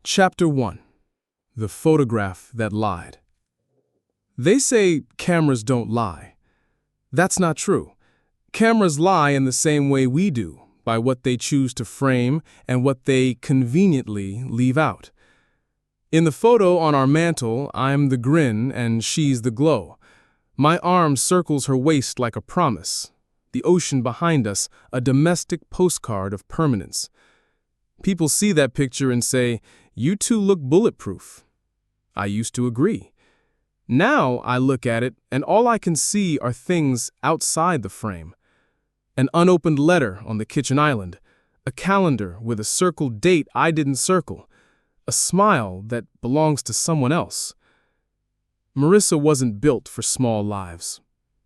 Chapter 1. The Photograph That Lied. They say cameras don't lie. That's not true. Cameras lie in the same way we do, by what they choose to frame and what they conveniently leave out. In the photo on our mantle, I'm the grin and she's the glow. My arm circles her waist like a promise. The ocean behind us, a domestic postcard of permanence. People see that picture and say, "You two look bulletproof." I used to agree. Now I look at it and all I can see are things outside the frame. An unopened letter on the kitchen island, a calendar with a circled date I didn't circle, a smile that belongs to someone else. Marissa wasn't built for small lives.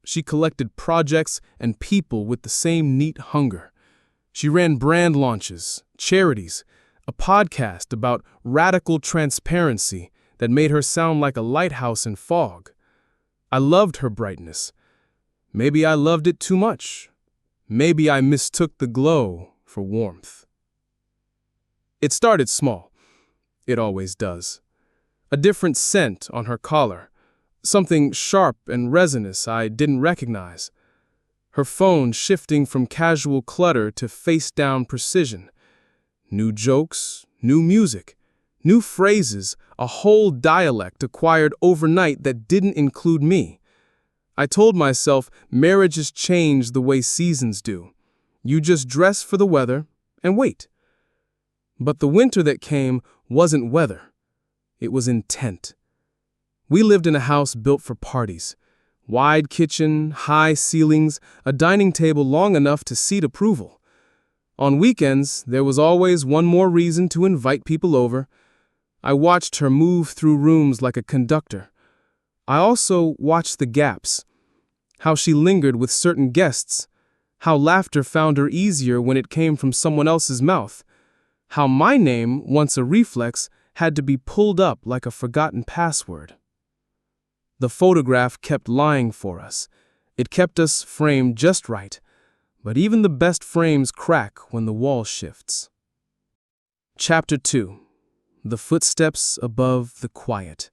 She collected projects and people with the same neat hunger. She ran brand launches, charities, a podcast about radical transparency that made her sound like a lighthouse in fog. I loved her brightness. Maybe I loved it too much. Maybe I mistook the glow for warmth. It started small. It always does. A different scent on her collar. Something sharp and resinous I didn't recognize. Her phone shifting from casual clutter to face-down precision. New jokes, new music, new phrases, a whole dialect acquired overnight that didn't include me. I told myself marriages change the way seasons do. You just dress for the weather and wait. But the winter that came wasn't weather. It was intent. We lived in a house built for parties. Wide kitchen, high ceilings, a dining table long enough to seat approval. On weekends, there was always one more reason to invite people over. I watched her move through rooms like a conductor. I also watched the gaps. How she lingered with certain guests. How laughter found her easier when it came from someone else's mouth. How my name, once a reflex, had to be pulled up like a forgotten password. The photograph kept lying for us. It kept us framed just right. But even the best frames crack when the wall shifts. Chapter 2. The Footsteps Above the Quiet.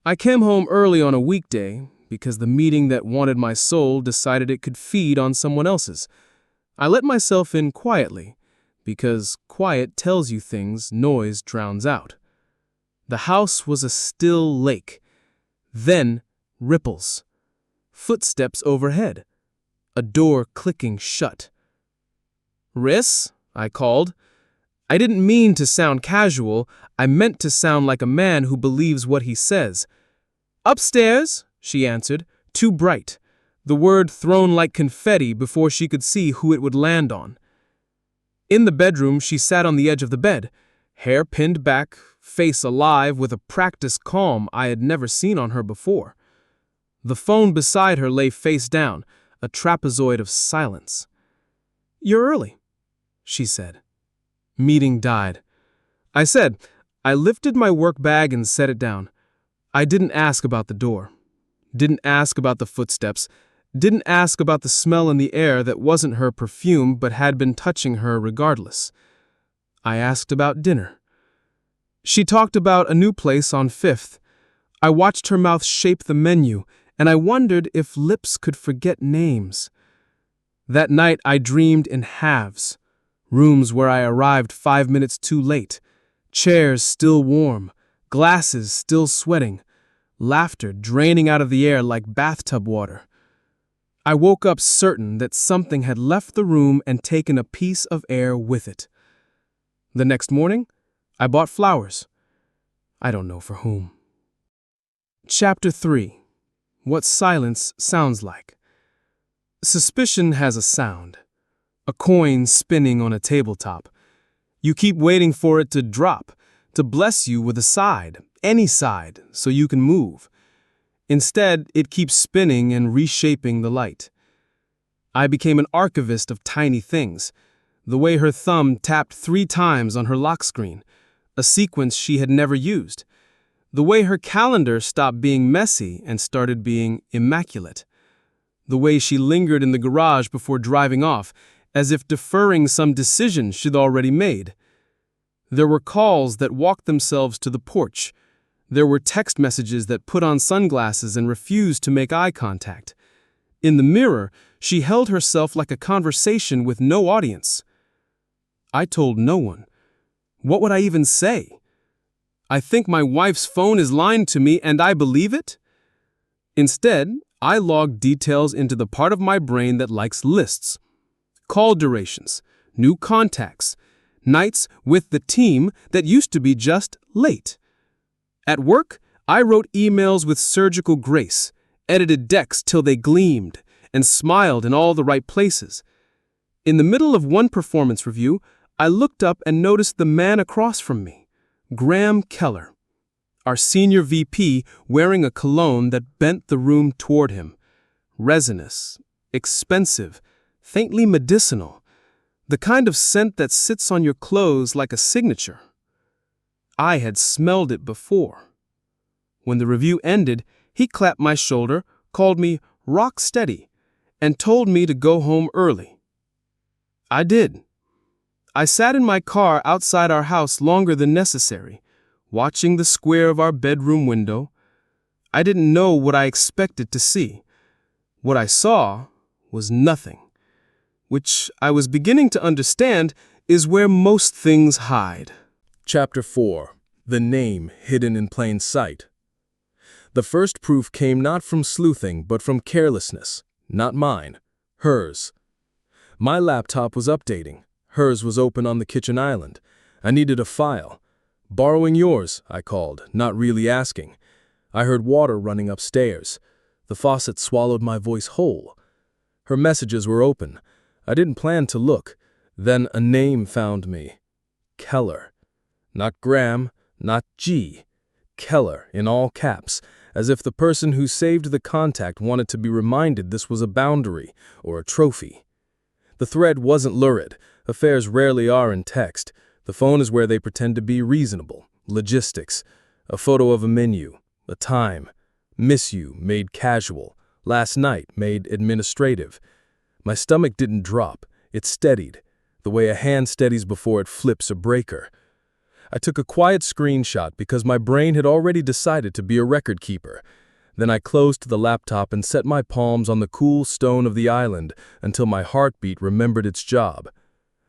I came home early on a weekday because the meeting that wanted my soul decided it could feed on someone else's. I let myself in quietly because quiet tells you things noise drowns out. The house was a still lake. Then ripples. Footsteps overhead. A door clicking shut. "Riss?" I called. I didn't mean to sound casual. I meant to sound like a man who believes what he says. "Upstairs," she answered, too bright, the word thrown like confetti before she could see who it would land on. In the bedroom, she sat on the edge of the bed, hair pinned back, face alive with a practiced calm I had never seen on her before. The phone beside her lay face down, a trapezoid of silence. "You're early," she said. Meeting died. I said, I lifted my work bag and set it down. I didn't ask about the door. Didn't ask about the footsteps. Didn't ask about the smell in the air that wasn't her perfume but had been touching her regardless. I asked about dinner. She talked about a new place on 5th. I watched her mouth shape the menu, and I wondered if lips could forget names. That night I dreamed in halves. Rooms where I arrived 5 minutes too late. Chairs still warm. Glasses still sweating. Laughter draining out of the air like bathtub water. I woke up certain that something had left the room and taken a piece of air with it. The next morning, I bought flowers. I don't know for whom. Chapter 3. What silence sounds like. Suspicion has a sound. A coin spinning on a tabletop. You keep waiting for it to drop, to bless you with a side, any side, so you can move. Instead, it keeps spinning and reshaping the light. I became an archivist of tiny things. The way her thumb tapped 3 times on her lock screen, a sequence she had never used. The way her calendar stopped being messy and started being immaculate. The way she lingered in the garage before driving off, as if deferring some decision she'd already made. There were calls that walked themselves to the porch. There were text messages that put on sunglasses and refused to make eye contact. In the mirror, she held herself like a conversation with no audience. I told no one. What would I even say? I think my wife's phone is lying to me and I believe it? Instead, I logged details into the part of my brain that likes lists. Call durations, new contacts, nights with the team that used to be just late. At work, I wrote emails with surgical grace, edited decks till they gleamed, and smiled in all the right places. In the middle of one performance review, I looked up and noticed the man across from me, Graham Keller, our senior VP, wearing a cologne that bent the room toward him. Resinous, expensive, faintly medicinal, the kind of scent that sits on your clothes like a signature. I had smelled it before. When the review ended, he clapped my shoulder, called me rock steady, and told me to go home early. I did. I sat in my car outside our house longer than necessary, watching the square of our bedroom window. I didn't know what I expected to see. What I saw was nothing, which I was beginning to understand is where most things hide. Chapter 4. The Name Hidden in Plain Sight. The first proof came not from sleuthing, but from carelessness. Not mine. Hers. My laptop was updating. Hers was open on the kitchen island. I needed a file. "Borrowing yours," I called, not really asking. I heard water running upstairs. The faucet swallowed my voice whole. Her messages were open. I didn't plan to look. Then a name found me. Keller. Not Graham, not G. Keller, in all caps, as if the person who saved the contact wanted to be reminded this was a boundary or a trophy. The thread wasn't lurid. Affairs rarely are in text. The phone is where they pretend to be reasonable. Logistics. A photo of a menu. A time. Miss you made casual. Last night made administrative. My stomach didn't drop. It steadied, the way a hand steadies before it flips a breaker. I took a quiet screenshot because my brain had already decided to be a record keeper. Then I closed the laptop and set my palms on the cool stone of the island until my heartbeat remembered its job.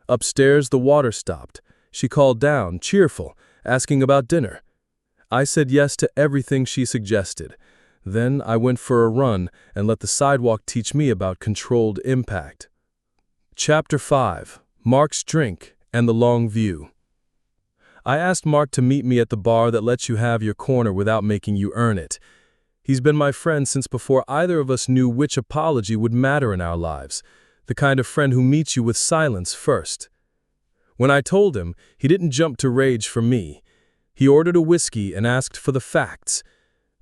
Upstairs, the water stopped. She called down, cheerful, asking about dinner. I said yes to everything she suggested. Then I went for a run and let the sidewalk teach me about controlled impact. Chapter 5. Mark's Drink and the Long View. I asked Mark to meet me at the bar that lets you have your corner without making you earn it. He's been my friend since before either of us knew which apology would matter in our lives, the kind of friend who meets you with silence first. When I told him, he didn't jump to rage for me. He ordered a whiskey and asked for the facts.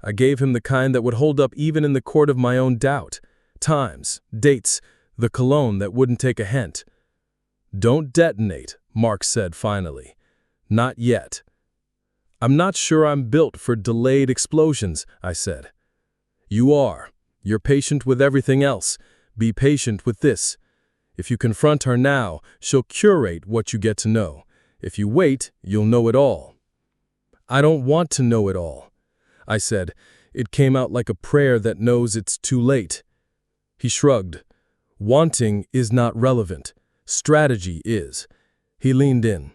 I gave him the kind that would hold up even in the court of my own doubt. Times, dates, the cologne that wouldn't take a hint. "Don't detonate," Mark said finally. "Not yet." "I'm not sure I'm built for delayed explosions," I said. "You are. You're patient with everything else. Be patient with this. If you confront her now, she'll curate what you get to know. If you wait, you'll know it all." "I don't want to know it all," I said. It came out like a prayer that knows it's too late. He shrugged. "Wanting is not relevant. Strategy is." He leaned in.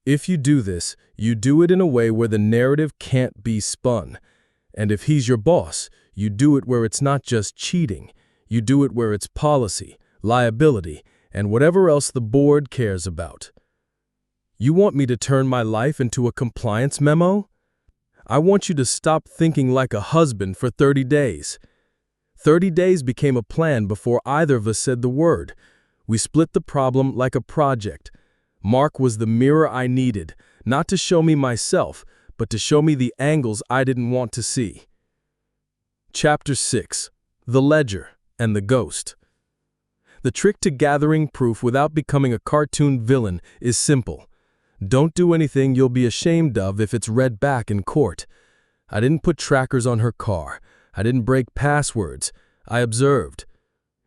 "If you do this, you do it in a way where the narrative can't be spun. And if he's your boss, you do it where it's not just cheating. You do it where it's policy, liability, and whatever else the board cares about." "You want me to turn my life into a compliance memo?" "I want you to stop thinking like a husband for 30 days. 30 days became a plan before either of us said the word. We split the problem like a project. Mark was the mirror I needed, not to show me myself, but to show me the angles I didn't want to see. Chapter 6. The Ledger and the Ghost. The trick to gathering proof without becoming a cartoon villain is simple. Don't do anything you'll be ashamed of if it's read back in court. I didn't put trackers on her car. I didn't break passwords. I observed.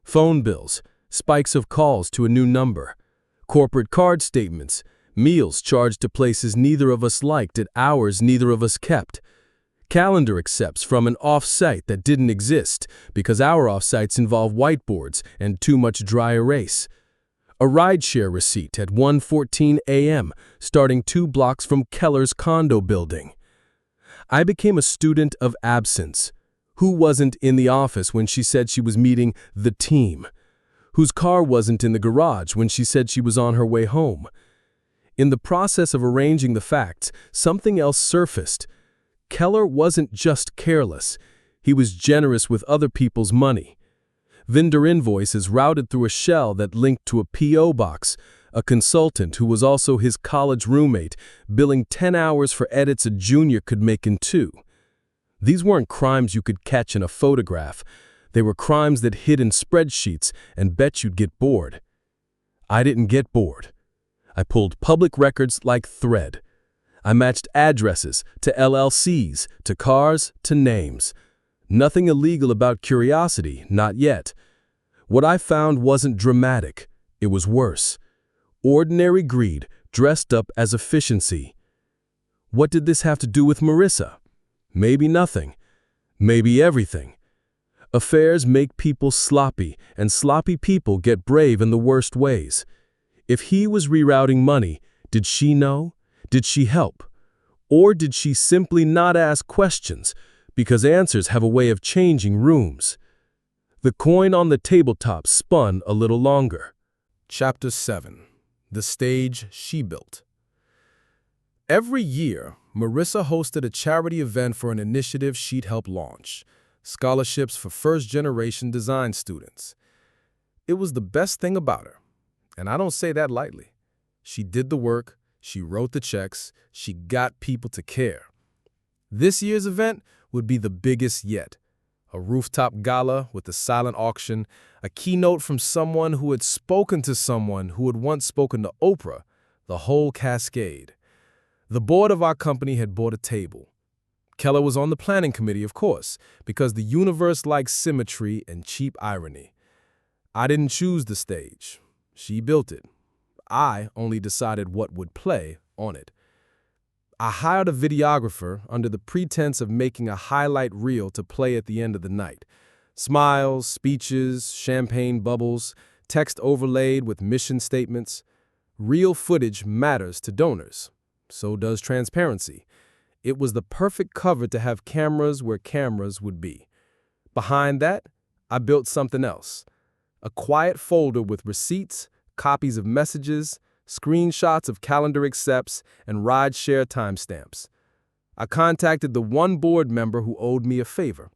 Phone bills, spikes of calls to a new number, corporate card statements, Meals charged to places neither of us liked at hours neither of us kept. Calendar accepts from an off-site that didn't exist because our off-sites involve whiteboards and too much dry erase. A rideshare receipt at 1:14 a.m., starting 2 blocks from Keller's condo building. I became a student of absence. Who wasn't in the office when she said she was meeting the team? Whose car wasn't in the garage when she said she was on her way home? In the process of arranging the facts, something else surfaced. Keller wasn't just careless. He was generous with other people's money. Vendor invoices routed through a shell that linked to a P.O. box, a consultant who was also his college roommate, billing 10 hours for edits a junior could make in 2. These weren't crimes you could catch in a photograph. They were crimes that hid in spreadsheets and bet you'd get bored. I didn't get bored. I pulled public records like thread. I matched addresses to LLCs, to cars, to names. Nothing illegal about curiosity, not yet. What I found wasn't dramatic. It was worse. Ordinary greed dressed up as efficiency. What did this have to do with Marissa? Maybe nothing. Maybe everything. Affairs make people sloppy, and sloppy people get brave in the worst ways. If he was rerouting money, did she know? Did she help? Or did she simply not ask questions, because answers have a way of changing rooms? The coin on the tabletop spun a little longer. Chapter 7. The Stage She Built. Every year, Marissa hosted a charity event for an initiative she'd helped launch, scholarships for first-generation design students. It was the best thing about her, and I don't say that lightly. She did the work, she wrote the checks, she got people to care. This year's event would be the biggest yet. A rooftop gala with a silent auction, a keynote from someone who had spoken to someone who had once spoken to Oprah, the whole cascade. The board of our company had bought a table. Keller was on the planning committee, of course, because the universe likes symmetry and cheap irony. I didn't choose the stage. She built it. I only decided what would play on it. I hired a videographer under the pretense of making a highlight reel to play at the end of the night. Smiles, speeches, champagne bubbles, text overlaid with mission statements. Real footage matters to donors. So does transparency. It was the perfect cover to have cameras where cameras would be. Behind that, I built something else. A quiet folder with receipts, copies of messages, screenshots of calendar accepts, and rideshare timestamps. I contacted the one board member who owed me a favor,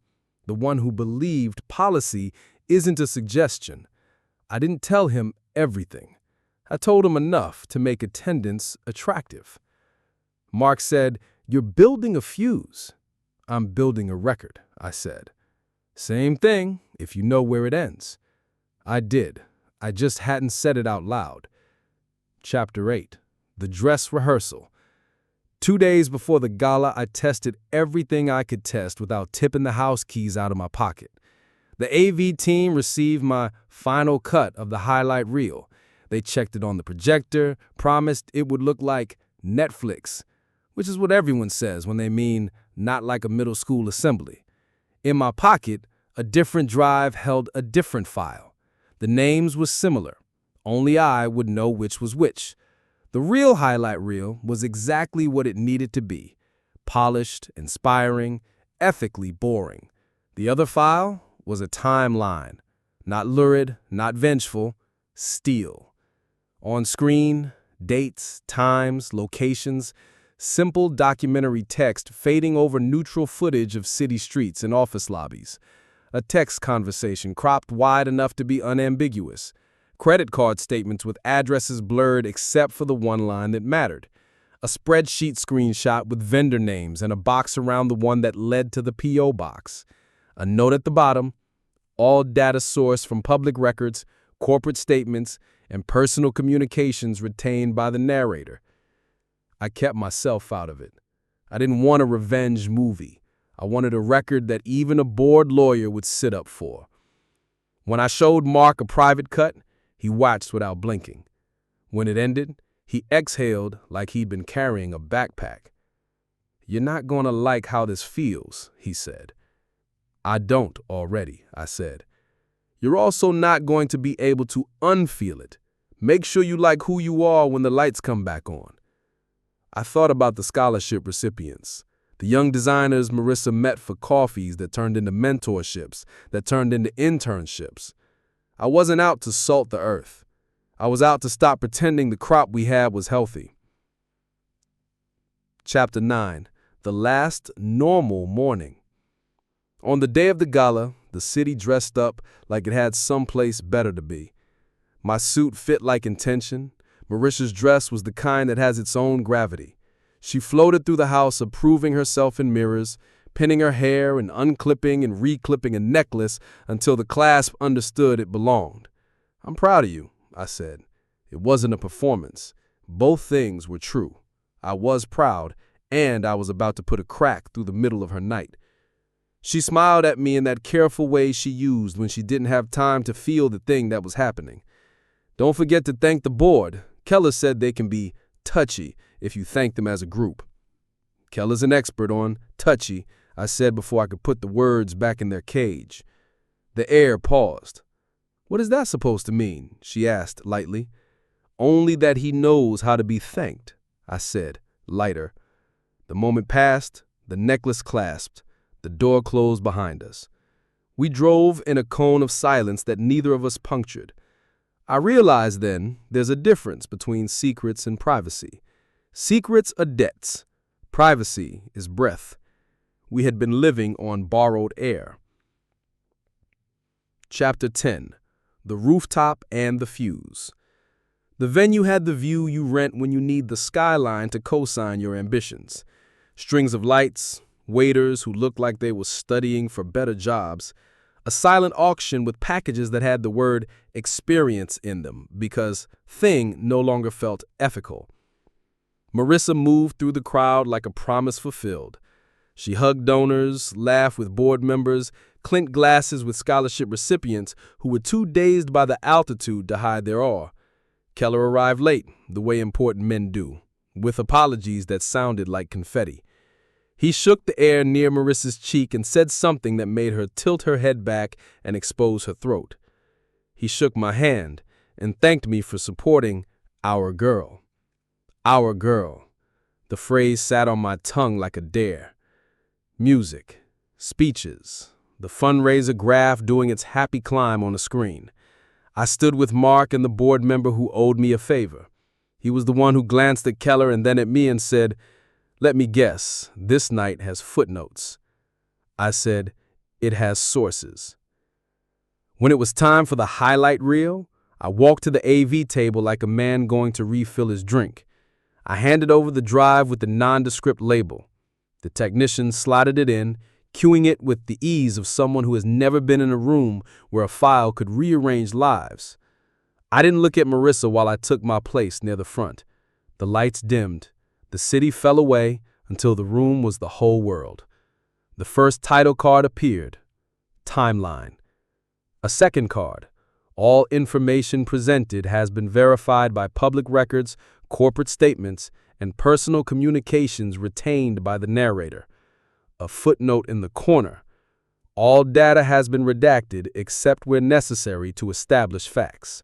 the one who believed policy isn't a suggestion. I didn't tell him everything. I told him enough to make attendance attractive. Mark said, "You're building a fuse." "I'm building a record," I said. "Same thing, if you know where it ends." I did. I just hadn't said it out loud. Chapter 8. The Dress Rehearsal. 2 days before the gala, I tested everything I could test without tipping the house keys out of my pocket. The AV team received my final cut of the highlight reel. They checked it on the projector, promised it would look like Netflix, which is what everyone says when they mean not like a middle school assembly. In my pocket, a different drive held a different file. The names were similar. Only I would know which was which. The real highlight reel was exactly what it needed to be. Polished, inspiring, ethically boring. The other file was a timeline. Not lurid, not vengeful, steel. On screen, dates, times, locations, simple documentary text fading over neutral footage of city streets and office lobbies. A text conversation cropped wide enough to be unambiguous. Credit card statements with addresses blurred except for the one line that mattered. A spreadsheet screenshot with vendor names and a box around the one that led to the P.O. box. A note at the bottom, all data sourced from public records, corporate statements, and personal communications retained by the narrator. I kept myself out of it. I didn't want a revenge movie. I wanted a record that even a bored lawyer would sit up for. When I showed Mark a private cut, he watched without blinking. When it ended, He exhaled like he'd been carrying a backpack. "You're not going to like how this feels," he said. "I don't already," I said. "You're also not going to be able to unfeel it. Make sure you like who you are when the lights come back on." I thought about the scholarship recipients, the young designers Marissa met for coffees that turned into mentorships, that turned into internships. I wasn't out to salt the earth. I was out to stop pretending the crop we had was healthy. Chapter 9. The Last Normal Morning. On the day of the gala, the city dressed up like it had someplace better to be. My suit fit like intention. Marissa's dress was the kind that has its own gravity. She floated through the house, approving herself in mirrors, pinning her hair and unclipping and reclipping a necklace until the clasp understood it belonged. "I'm proud of you," I said. It wasn't a performance. Both things were true. I was proud, and I was about to put a crack through the middle of her night. She smiled at me in that careful way she used when she didn't have time to feel the thing that was happening. "Don't forget to thank the board. Keller said they can be touchy if you thank them as a group." "Keller's an expert on touchy," I said before I could put the words back in their cage. The air paused. "What is that supposed to mean?" she asked lightly. "Only that he knows how to be thanked," I said, lighter. The moment passed, the necklace clasped, the door closed behind us. We drove in a cone of silence that neither of us punctured. I realized then there's a difference between secrets and privacy. Secrets are debts. Privacy is breath. We had been living on borrowed air. Chapter 10. The Rooftop and the Fuse. The venue had the view you rent when you need the skyline to co-sign your ambitions. Strings of lights, waiters who looked like they were studying for better jobs, a silent auction with packages that had the word experience in them because thing no longer felt ethical. Marissa moved through the crowd like a promise fulfilled. She hugged donors, laughed with board members, clinked glasses with scholarship recipients who were too dazed by the altitude to hide their awe. Keller arrived late, the way important men do, with apologies that sounded like confetti. He shook the air near Marissa's cheek and said something that made her tilt her head back and expose her throat. He shook my hand and thanked me for supporting our girl. Our girl. The phrase sat on my tongue like a dare. Music, speeches, the fundraiser graph doing its happy climb on the screen. I stood with Mark and the board member who owed me a favor. He was the one who glanced at Keller and then at me and said, "Let me guess, this night has footnotes." I said, "It has sources." When it was time for the highlight reel, I walked to the AV table like a man going to refill his drink. I handed over the drive with the nondescript label. The technician slotted it in, cueing it with the ease of someone who has never been in a room where a file could rearrange lives. I didn't look at Marissa while I took my place near the front. The lights dimmed. The city fell away until the room was the whole world. The first title card appeared. Timeline. A second card. All information presented has been verified by public records, corporate statements, and personal communications retained by the narrator. A footnote in the corner. All data has been redacted except where necessary to establish facts.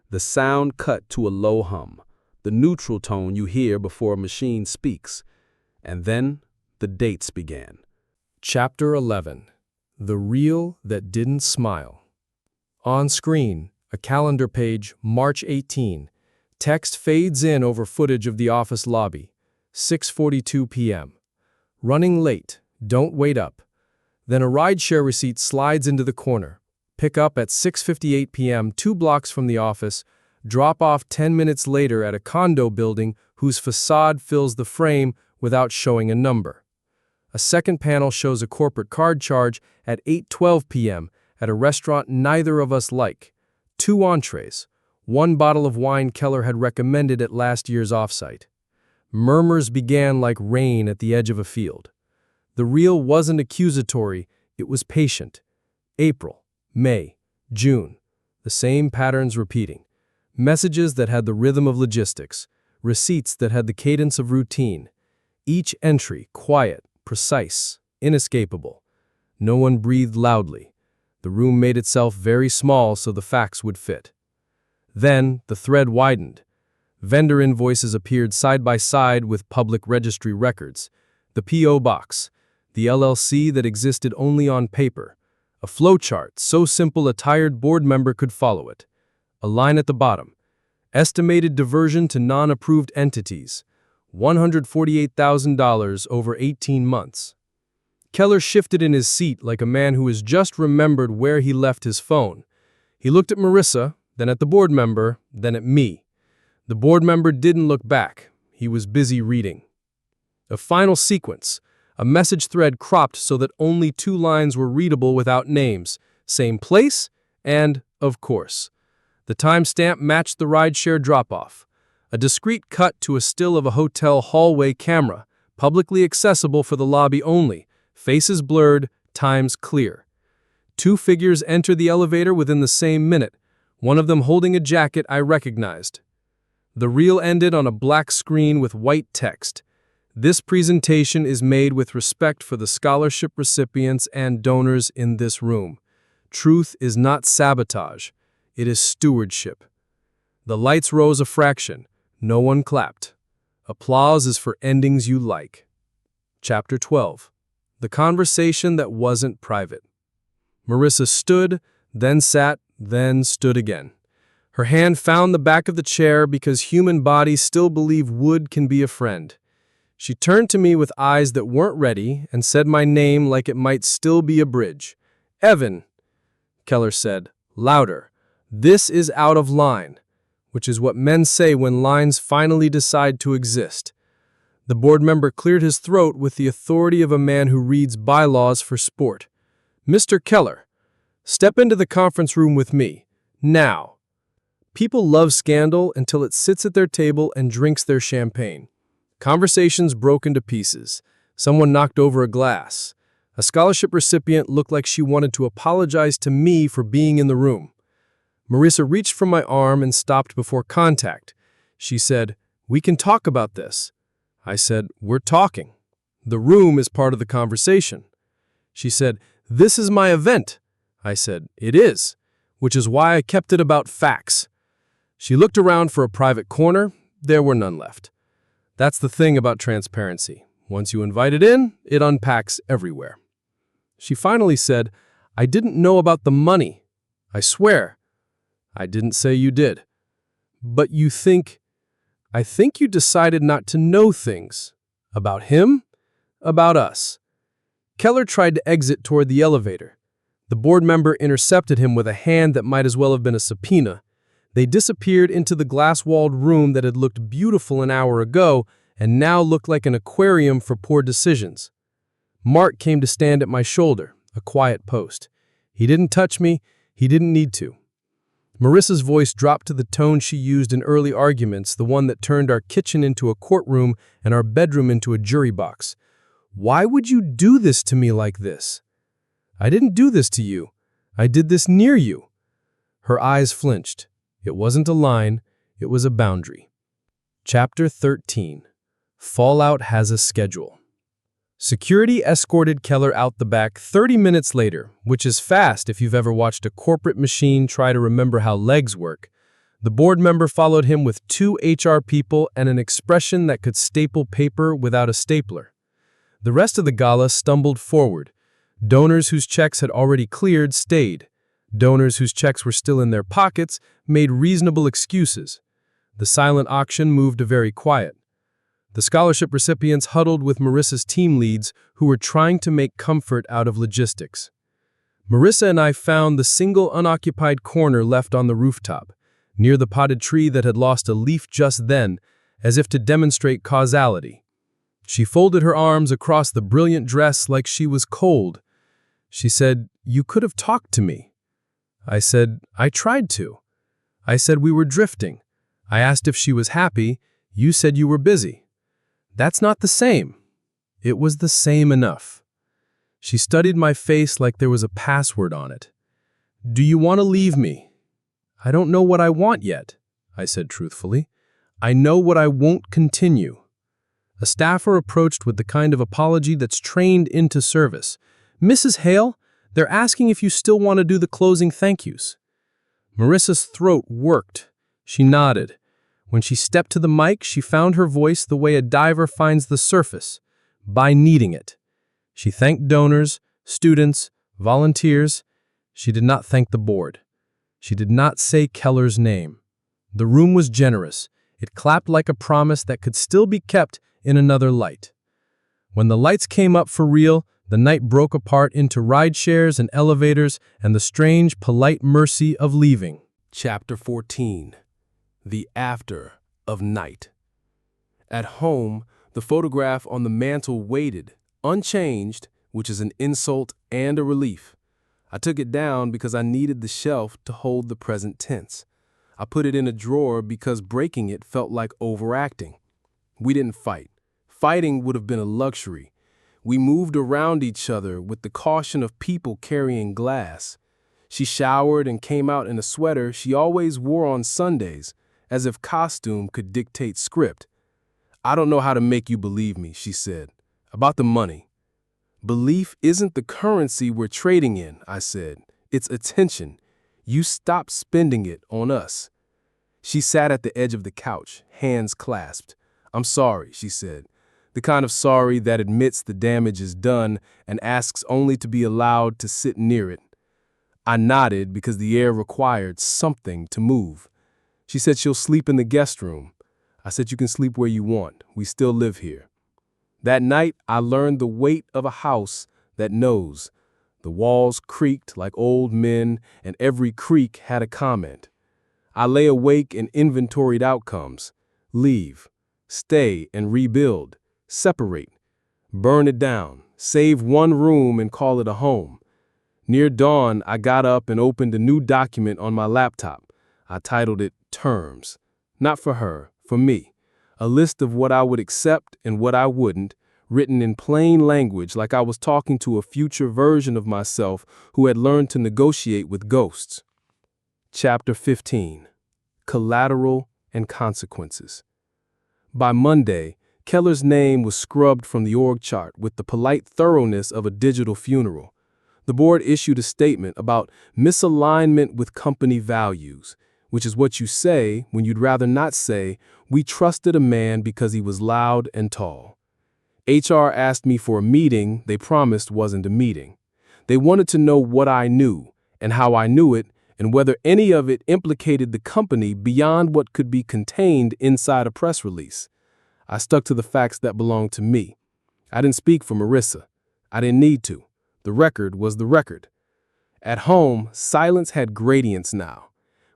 The sound cut to a low hum, the neutral tone you hear before a machine speaks. And then the dates began. Chapter 11. The Reel That Didn't Smile. On screen, a calendar page, March 18. Text fades in over footage of the office lobby. 6:42 p.m. Running late. Don't wait up. Then a rideshare receipt slides into the corner. Pick up at 6:58 p.m., 2 blocks from the office. Drop off 10 minutes later at a condo building whose facade fills the frame without showing a number. A second panel shows a corporate card charge at 8:12 p.m. at a restaurant neither of us like. 2 entrees. 1 bottle of wine Keller had recommended at last year's offsite. Murmurs began like rain at the edge of a field. The reel wasn't accusatory, it was patient. April, May, June, the same patterns repeating. Messages that had the rhythm of logistics, receipts that had the cadence of routine. Each entry quiet, precise, inescapable. No one breathed loudly. The room made itself very small so the facts would fit. Then the thread widened. Vendor invoices appeared side by side with public registry records. The P.O. box, the LLC that existed only on paper. A flowchart so simple a tired board member could follow it. A line at the bottom. Estimated diversion to non-approved entities. $148,000 over 18 months. Keller shifted in his seat like a man who has just remembered where he left his phone. He looked at Marissa, then at the board member, then at me. The board member didn't look back. He was busy reading. A final sequence. A message thread cropped so that only 2 lines were readable without names. Same place, and, of course. The timestamp matched the rideshare drop-off. A discreet cut to a still of a hotel hallway camera, publicly accessible for the lobby only, faces blurred, times clear. 2 figures enter the elevator within the same minute, one of them holding a jacket I recognized. The reel ended on a black screen with white text. This presentation is made with respect for the scholarship recipients and donors in this room. Truth is not sabotage, it is stewardship. The lights rose a fraction. No one clapped. Applause is for endings you like. Chapter 12. The conversation that wasn't private. Marissa stood, then sat, then stood again. Her hand found the back of the chair because human bodies still believe wood can be a friend. She turned to me with eyes that weren't ready and said my name like it might still be a bridge. Evan, Keller said, louder. This is out of line, which is what men say when lines finally decide to exist. The board member cleared his throat with the authority of a man who reads bylaws for sport. Mr. Keller, step into the conference room with me. Now. People love scandal until it sits at their table and drinks their champagne. Conversations broke into pieces. Someone knocked over a glass. A scholarship recipient looked like she wanted to apologize to me for being in the room. Marissa reached for my arm and stopped before contact. She said, "We can talk about this." I said, "We're talking. The room is part of the conversation." She said, "This is my event." I said, "It is, which is why I kept it about facts." She looked around for a private corner. There were none left. That's the thing about transparency. Once you invite it in, it unpacks everywhere. She finally said, "I didn't know about the money. I swear." I didn't say you did. But you think... I think you decided not to know things. About him? About us. Keller tried to exit toward the elevator. The board member intercepted him with a hand that might as well have been a subpoena. They disappeared into the glass-walled room that had looked beautiful an hour ago and now looked like an aquarium for poor decisions. Mark came to stand at my shoulder, a quiet post. He didn't touch me. He didn't need to. Marissa's voice dropped to the tone she used in early arguments, the one that turned our kitchen into a courtroom and our bedroom into a jury box. "Why would you do this to me like this?" "I didn't do this to you. I did this near you." Her eyes flinched. It wasn't a line, it was a boundary. Chapter 13. Fallout has a schedule. Security escorted Keller out the back 30 minutes later, which is fast if you've ever watched a corporate machine try to remember how legs work. The board member followed him with 2 HR people and an expression that could staple paper without a stapler. The rest of the gala stumbled forward. Donors whose checks had already cleared stayed. Donors whose checks were still in their pockets made reasonable excuses. The silent auction moved to very quiet. The scholarship recipients huddled with Marissa's team leads who were trying to make comfort out of logistics. Marissa and I found the single unoccupied corner left on the rooftop, near the potted tree that had lost a leaf just then, as if to demonstrate causality. She folded her arms across the brilliant dress like she was cold. She said, "You could have talked to me." I said, "I tried to." I said we were drifting. I asked if she was happy. You said you were busy. That's not the same. It was the same enough. She studied my face like there was a password on it. "Do you want to leave me?" "I don't know what I want yet." I said truthfully. I know what I won't continue. A staffer approached with the kind of apology that's trained into service. Mrs. Hale, they're asking if you still want to do the closing thank yous. Marissa's throat worked. She nodded. When she stepped to the mic, she found her voice the way a diver finds the surface, by kneading it. She thanked donors, students, volunteers. She did not thank the board. She did not say Keller's name. The room was generous. It clapped like a promise that could still be kept in another light. When the lights came up for real, the night broke apart into ride shares and elevators and the strange, polite mercy of leaving. Chapter 14. The After of Night. At home, the photograph on the mantel waited, unchanged, which is an insult and a relief. I took it down because I needed the shelf to hold the present tense. I put it in a drawer because breaking it felt like overacting. We didn't fight. Fighting would have been a luxury. We moved around each other with the caution of people carrying glass. She showered and came out in a sweater she always wore on Sundays, as if costume could dictate script. "I don't know how to make you believe me," she said. "About the money." "Belief isn't the currency we're trading in," I said. "It's attention. You stop spending it on us." She sat at the edge of the couch, hands clasped. "I'm sorry," she said. The kind of sorry that admits the damage is done and asks only to be allowed to sit near it. I nodded because the air required something to move. She said she'll sleep in the guest room. I said you can sleep where you want. We still live here. That night, I learned the weight of a house that knows. The walls creaked like old men, and every creak had a comment. I lay awake and inventoried outcomes. Leave, stay and rebuild, separate, burn it down, save one room and call it a home. Near dawn, I got up and opened a new document on my laptop. I titled it Terms. Not for her, for me. A list of what I would accept and what I wouldn't, written in plain language like I was talking to a future version of myself who had learned to negotiate with ghosts. Chapter 15. Collateral and Consequences. By Monday, Keller's name was scrubbed from the org chart with the polite thoroughness of a digital funeral. The board issued a statement about misalignment with company values, which is what you say when you'd rather not say, "We trusted a man because he was loud and tall." HR asked me for a meeting they promised wasn't a meeting. They wanted to know what I knew and how I knew it and whether any of it implicated the company beyond what could be contained inside a press release. I stuck to the facts that belonged to me. I didn't speak for Marissa. I didn't need to. The record was the record. At home, silence had gradients now.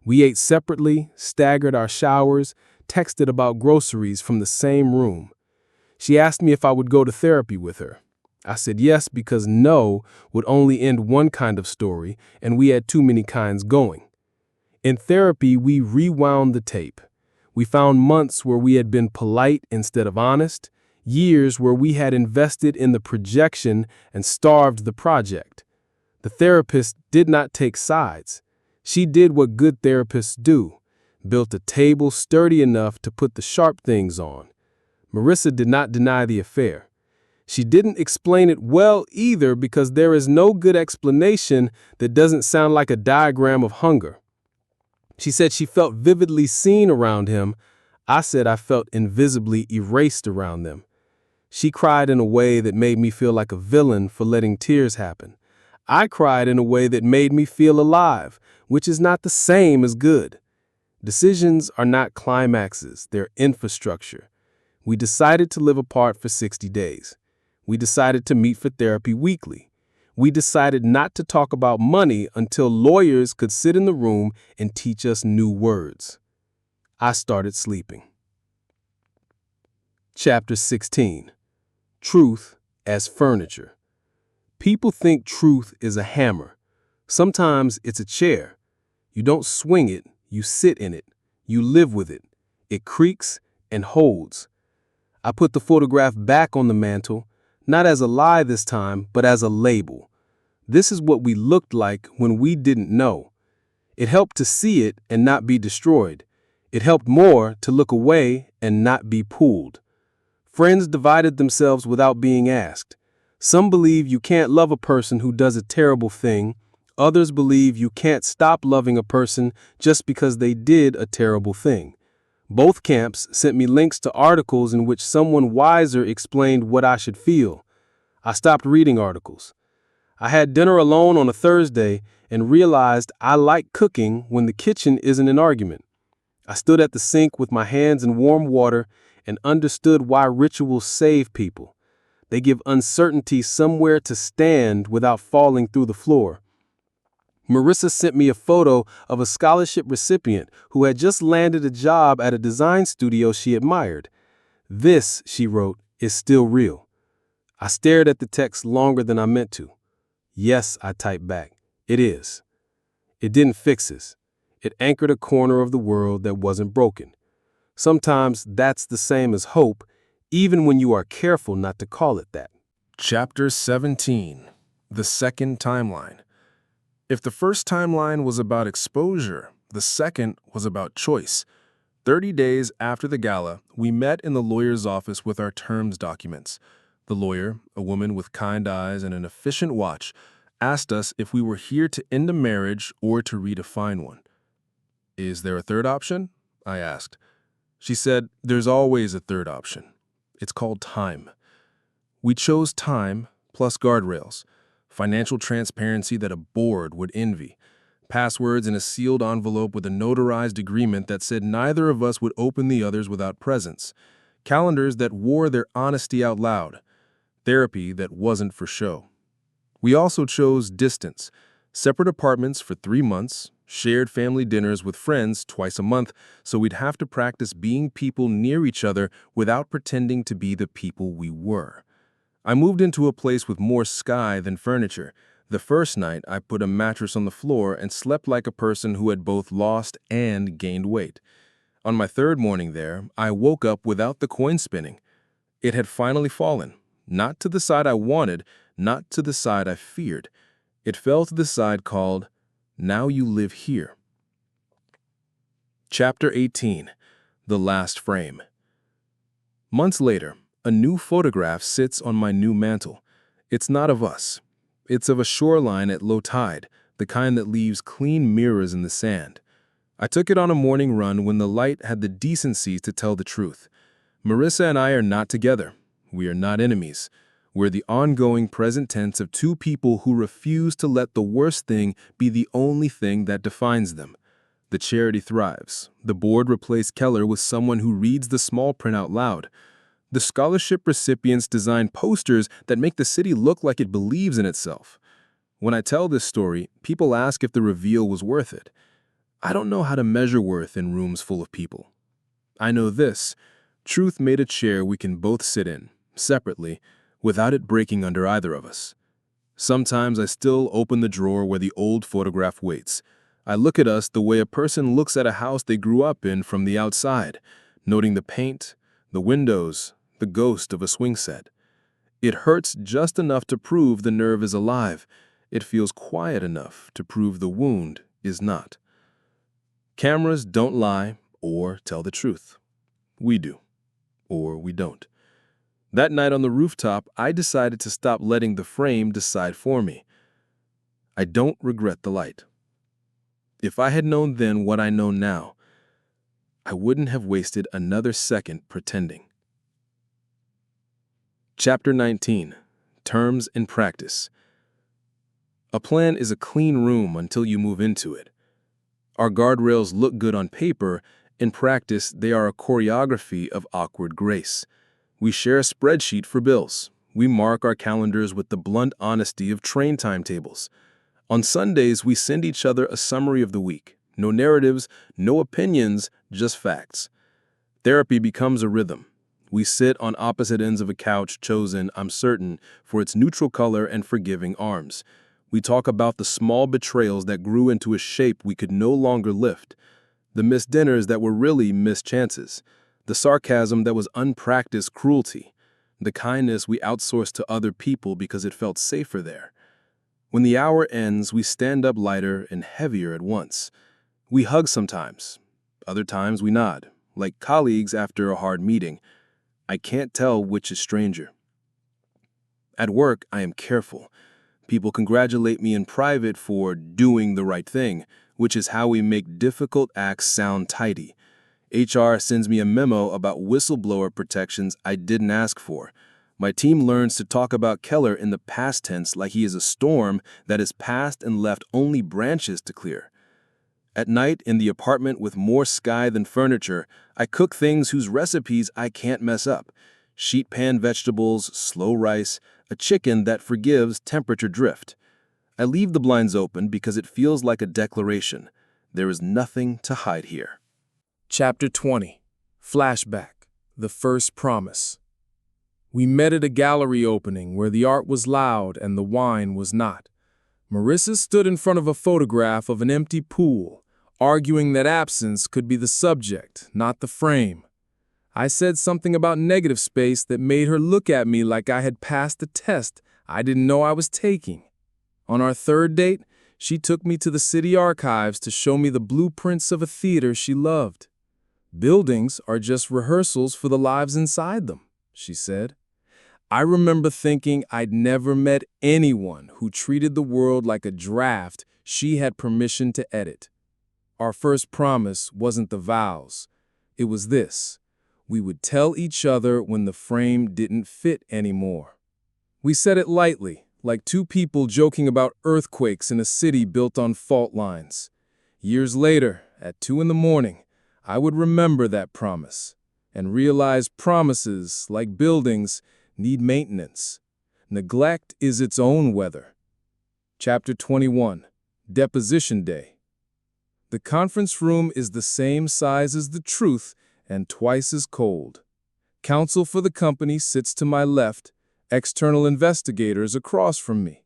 We ate separately, staggered our showers, texted about groceries from the same room. She asked me if I would go to therapy with her. I said yes because no would only end one kind of story, and we had too many kinds going. In therapy, we rewound the tape. We found months where we had been polite instead of honest, years where we had invested in the projection and starved the project. The therapist did not take sides. She did what good therapists do, built a table sturdy enough to put the sharp things on. Marissa did not deny the affair. She didn't explain it well either because there is no good explanation that doesn't sound like a diagram of hunger. She said she felt vividly seen around him. I said I felt invisibly erased around them. She cried in a way that made me feel like a villain for letting tears happen. I cried in a way that made me feel alive, which is not the same as good. Decisions are not climaxes, they're infrastructure. We decided to live apart for 60 days. We decided to meet for therapy weekly. We decided not to talk about money until lawyers could sit in the room and teach us new words. I started sleeping. Chapter 16. Truth as Furniture. People think truth is a hammer. Sometimes it's a chair. You don't swing it, you sit in it. You live with it. It creaks and holds. I put the photograph back on the mantel, not as a lie this time, but as a label. This is what we looked like when we didn't know. It helped to see it and not be destroyed. It helped more to look away and not be pulled. Friends divided themselves without being asked. Some believe you can't love a person who does a terrible thing. Others believe you can't stop loving a person just because they did a terrible thing. Both camps sent me links to articles in which someone wiser explained what I should feel. I stopped reading articles. I had dinner alone on a Thursday and realized I like cooking when the kitchen isn't an argument. I stood at the sink with my hands in warm water and understood why rituals save people. They give uncertainty somewhere to stand without falling through the floor. Marissa sent me a photo of a scholarship recipient who had just landed a job at a design studio she admired. "This," she wrote, "is still real." I stared at the text longer than I meant to. "Yes," I typed back, "it is." It didn't fix us. It anchored a corner of the world that wasn't broken. Sometimes that's the same as hope, even when you are careful not to call it that. Chapter 17. The Second Timeline. If the first timeline was about exposure, the second was about choice. 30 days after the gala, we met in the lawyer's office with our terms documents. The lawyer, a woman with kind eyes and an efficient watch, asked us if we were here to end a marriage or to redefine one. "Is there a third option?" I asked. She said, "There's always a third option. It's called time." We chose time plus guardrails, financial transparency that a board would envy, passwords in a sealed envelope with a notarized agreement that said neither of us would open the other's without presence, calendars that wore their honesty out loud, therapy that wasn't for show. We also chose distance, separate apartments for 3 months, shared family dinners with friends twice a month, so we'd have to practice being people near each other without pretending to be the people we were. I moved into a place with more sky than furniture. The first night, I put a mattress on the floor and slept like a person who had both lost and gained weight. On my third morning there, I woke up without the coin spinning. It had finally fallen, not to the side I wanted, not to the side I feared. It fell to the side called, "Now you live here." Chapter 18. The Last Frame. Months later, a new photograph sits on my new mantle. It's not of us. It's of a shoreline at low tide, the kind that leaves clean mirrors in the sand. I took it on a morning run when the light had the decency to tell the truth. Marissa and I are not together. We are not enemies. We're the ongoing present tense of two people who refuse to let the worst thing be the only thing that defines them. The charity thrives. The board replaced Keller with someone who reads the small print out loud. The scholarship recipients design posters that make the city look like it believes in itself. When I tell this story, people ask if the reveal was worth it. I don't know how to measure worth in rooms full of people. I know this: truth made a chair we can both sit in, separately, without it breaking under either of us. Sometimes I still open the drawer where the old photograph waits. I look at us the way a person looks at a house they grew up in from the outside, noting the paint, the windows, the ghost of a swing set. It hurts just enough to prove the nerve is alive. It feels quiet enough to prove the wound is not. Cameras don't lie or tell the truth. We do, or we don't. That night on the rooftop, I decided to stop letting the frame decide for me. I don't regret the light. If I had known then what I know now, I wouldn't have wasted another second pretending. Chapter 19. Terms and Practice. A plan is a clean room until you move into it. Our guardrails look good on paper. In practice, they are a choreography of awkward grace. We share a spreadsheet for bills. We mark our calendars with the blunt honesty of train timetables. On Sundays, we send each other a summary of the week. No narratives, no opinions, just facts. Therapy becomes a rhythm. We sit on opposite ends of a couch chosen, I'm certain, for its neutral color and forgiving arms. We talk about the small betrayals that grew into a shape we could no longer lift, the missed dinners that were really missed chances, the sarcasm that was unpracticed cruelty, the kindness we outsourced to other people because it felt safer there. When the hour ends, we stand up lighter and heavier at once. We hug sometimes. Other times we nod, like colleagues after a hard meeting. I can't tell which is stranger. At work, I am careful. People congratulate me in private for doing the right thing, which is how we make difficult acts sound tidy. HR sends me a memo about whistleblower protections I didn't ask for. My team learns to talk about Keller in the past tense like he is a storm that has passed and left only branches to clear. At night, in the apartment with more sky than furniture, I cook things whose recipes I can't mess up. Sheet pan vegetables, slow rice, a chicken that forgives temperature drift. I leave the blinds open because it feels like a declaration. There is nothing to hide here. Chapter 20. Flashback. The First Promise. We met at a gallery opening where the art was loud and the wine was not. Marissa stood in front of a photograph of an empty pool, arguing that absence could be the subject, not the frame. I said something about negative space that made her look at me like I had passed a test I didn't know I was taking. On our third date, she took me to the city archives to show me the blueprints of a theater she loved. Buildings are just rehearsals for the lives inside them, she said. I remember thinking I'd never met anyone who treated the world like a draft she had permission to edit. Our first promise wasn't the vows. It was this. We would tell each other when the frame didn't fit anymore. We said it lightly, like two people joking about earthquakes in a city built on fault lines. Years later, at 2 a.m, I would remember that promise and realize promises, like buildings, need maintenance. Neglect is its own weather. Chapter 21. Deposition Day. The conference room is the same size as the truth and twice as cold. Counsel for the company sits to my left, external investigators across from me.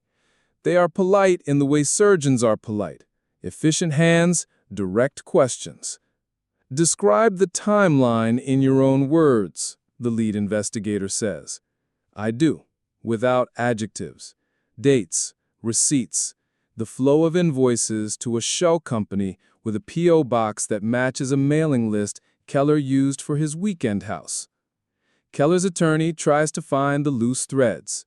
They are polite in the way surgeons are polite. Efficient hands, direct questions. Describe the timeline in your own words, the lead investigator says. I do, without adjectives. Dates, receipts, the flow of invoices to a shell company with a P.O. box that matches a mailing list Keller used for his weekend house. Keller's attorney tries to find the loose threads.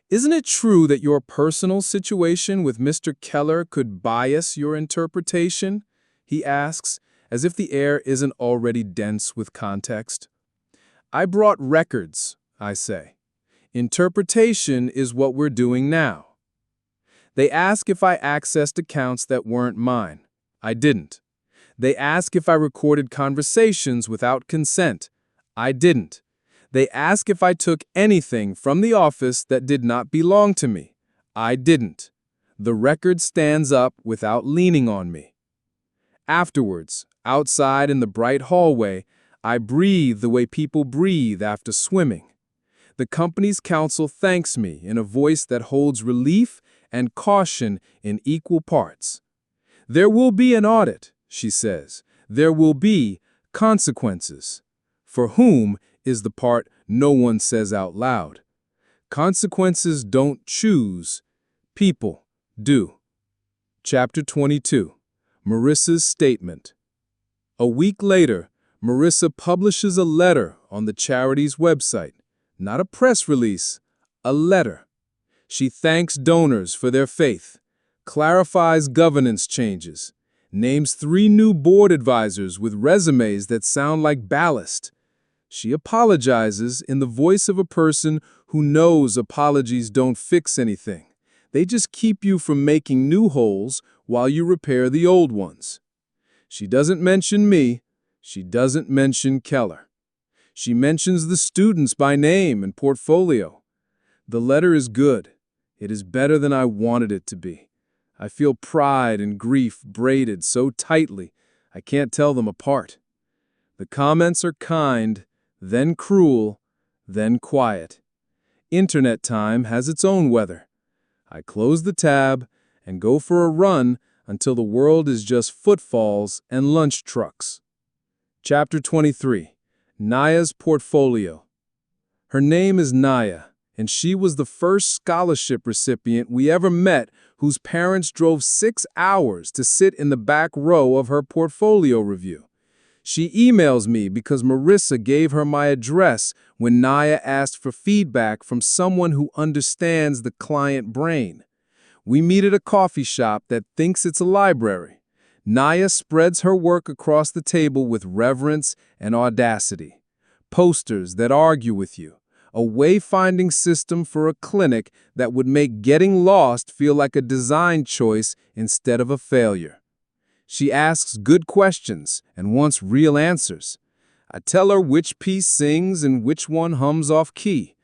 Isn't it true that your personal situation with Mr. Keller could bias your interpretation? He asks, as if the air isn't already dense with context. I brought records, I say. Interpretation is what we're doing now. They ask if I accessed accounts that weren't mine. I didn't. They ask if I recorded conversations without consent. I didn't. They ask if I took anything from the office that did not belong to me. I didn't. The record stands up without leaning on me. Afterwards, outside in the bright hallway, I breathe the way people breathe after swimming. The company's counsel thanks me in a voice that holds relief and caution in equal parts. There will be an audit, she says. There will be consequences. For whom is the part no one says out loud. Consequences don't choose. People do. Chapter 22. Marissa's Statement. A week later, Marissa publishes a letter on the charity's website. Not a press release, a letter. She thanks donors for their faith, clarifies governance changes, names 3 new board advisors with resumes that sound like ballast. She apologizes in the voice of a person who knows apologies don't fix anything. They just keep you from making new holes while you repair the old ones. She doesn't mention me. She doesn't mention Keller. She mentions the students by name and portfolio. The letter is good. It is better than I wanted it to be. I feel pride and grief braided so tightly I can't tell them apart. The comments are kind, then cruel, then quiet. Internet time has its own weather. I close the tab and go for a run until the world is just footfalls and lunch trucks. Chapter 23. Naya's Portfolio. Her name is Naya, and she was the first scholarship recipient we ever met whose parents drove 6 hours to sit in the back row of her portfolio review. She emails me because Marissa gave her my address when Naya asked for feedback from someone who understands the client brain. We meet at a coffee shop that thinks it's a library. Naya spreads her work across the table with reverence and audacity. Posters that argue with you. A wayfinding system for a clinic that would make getting lost feel like a design choice instead of a failure. She asks good questions and wants real answers. I tell her which piece sings and which one hums off key.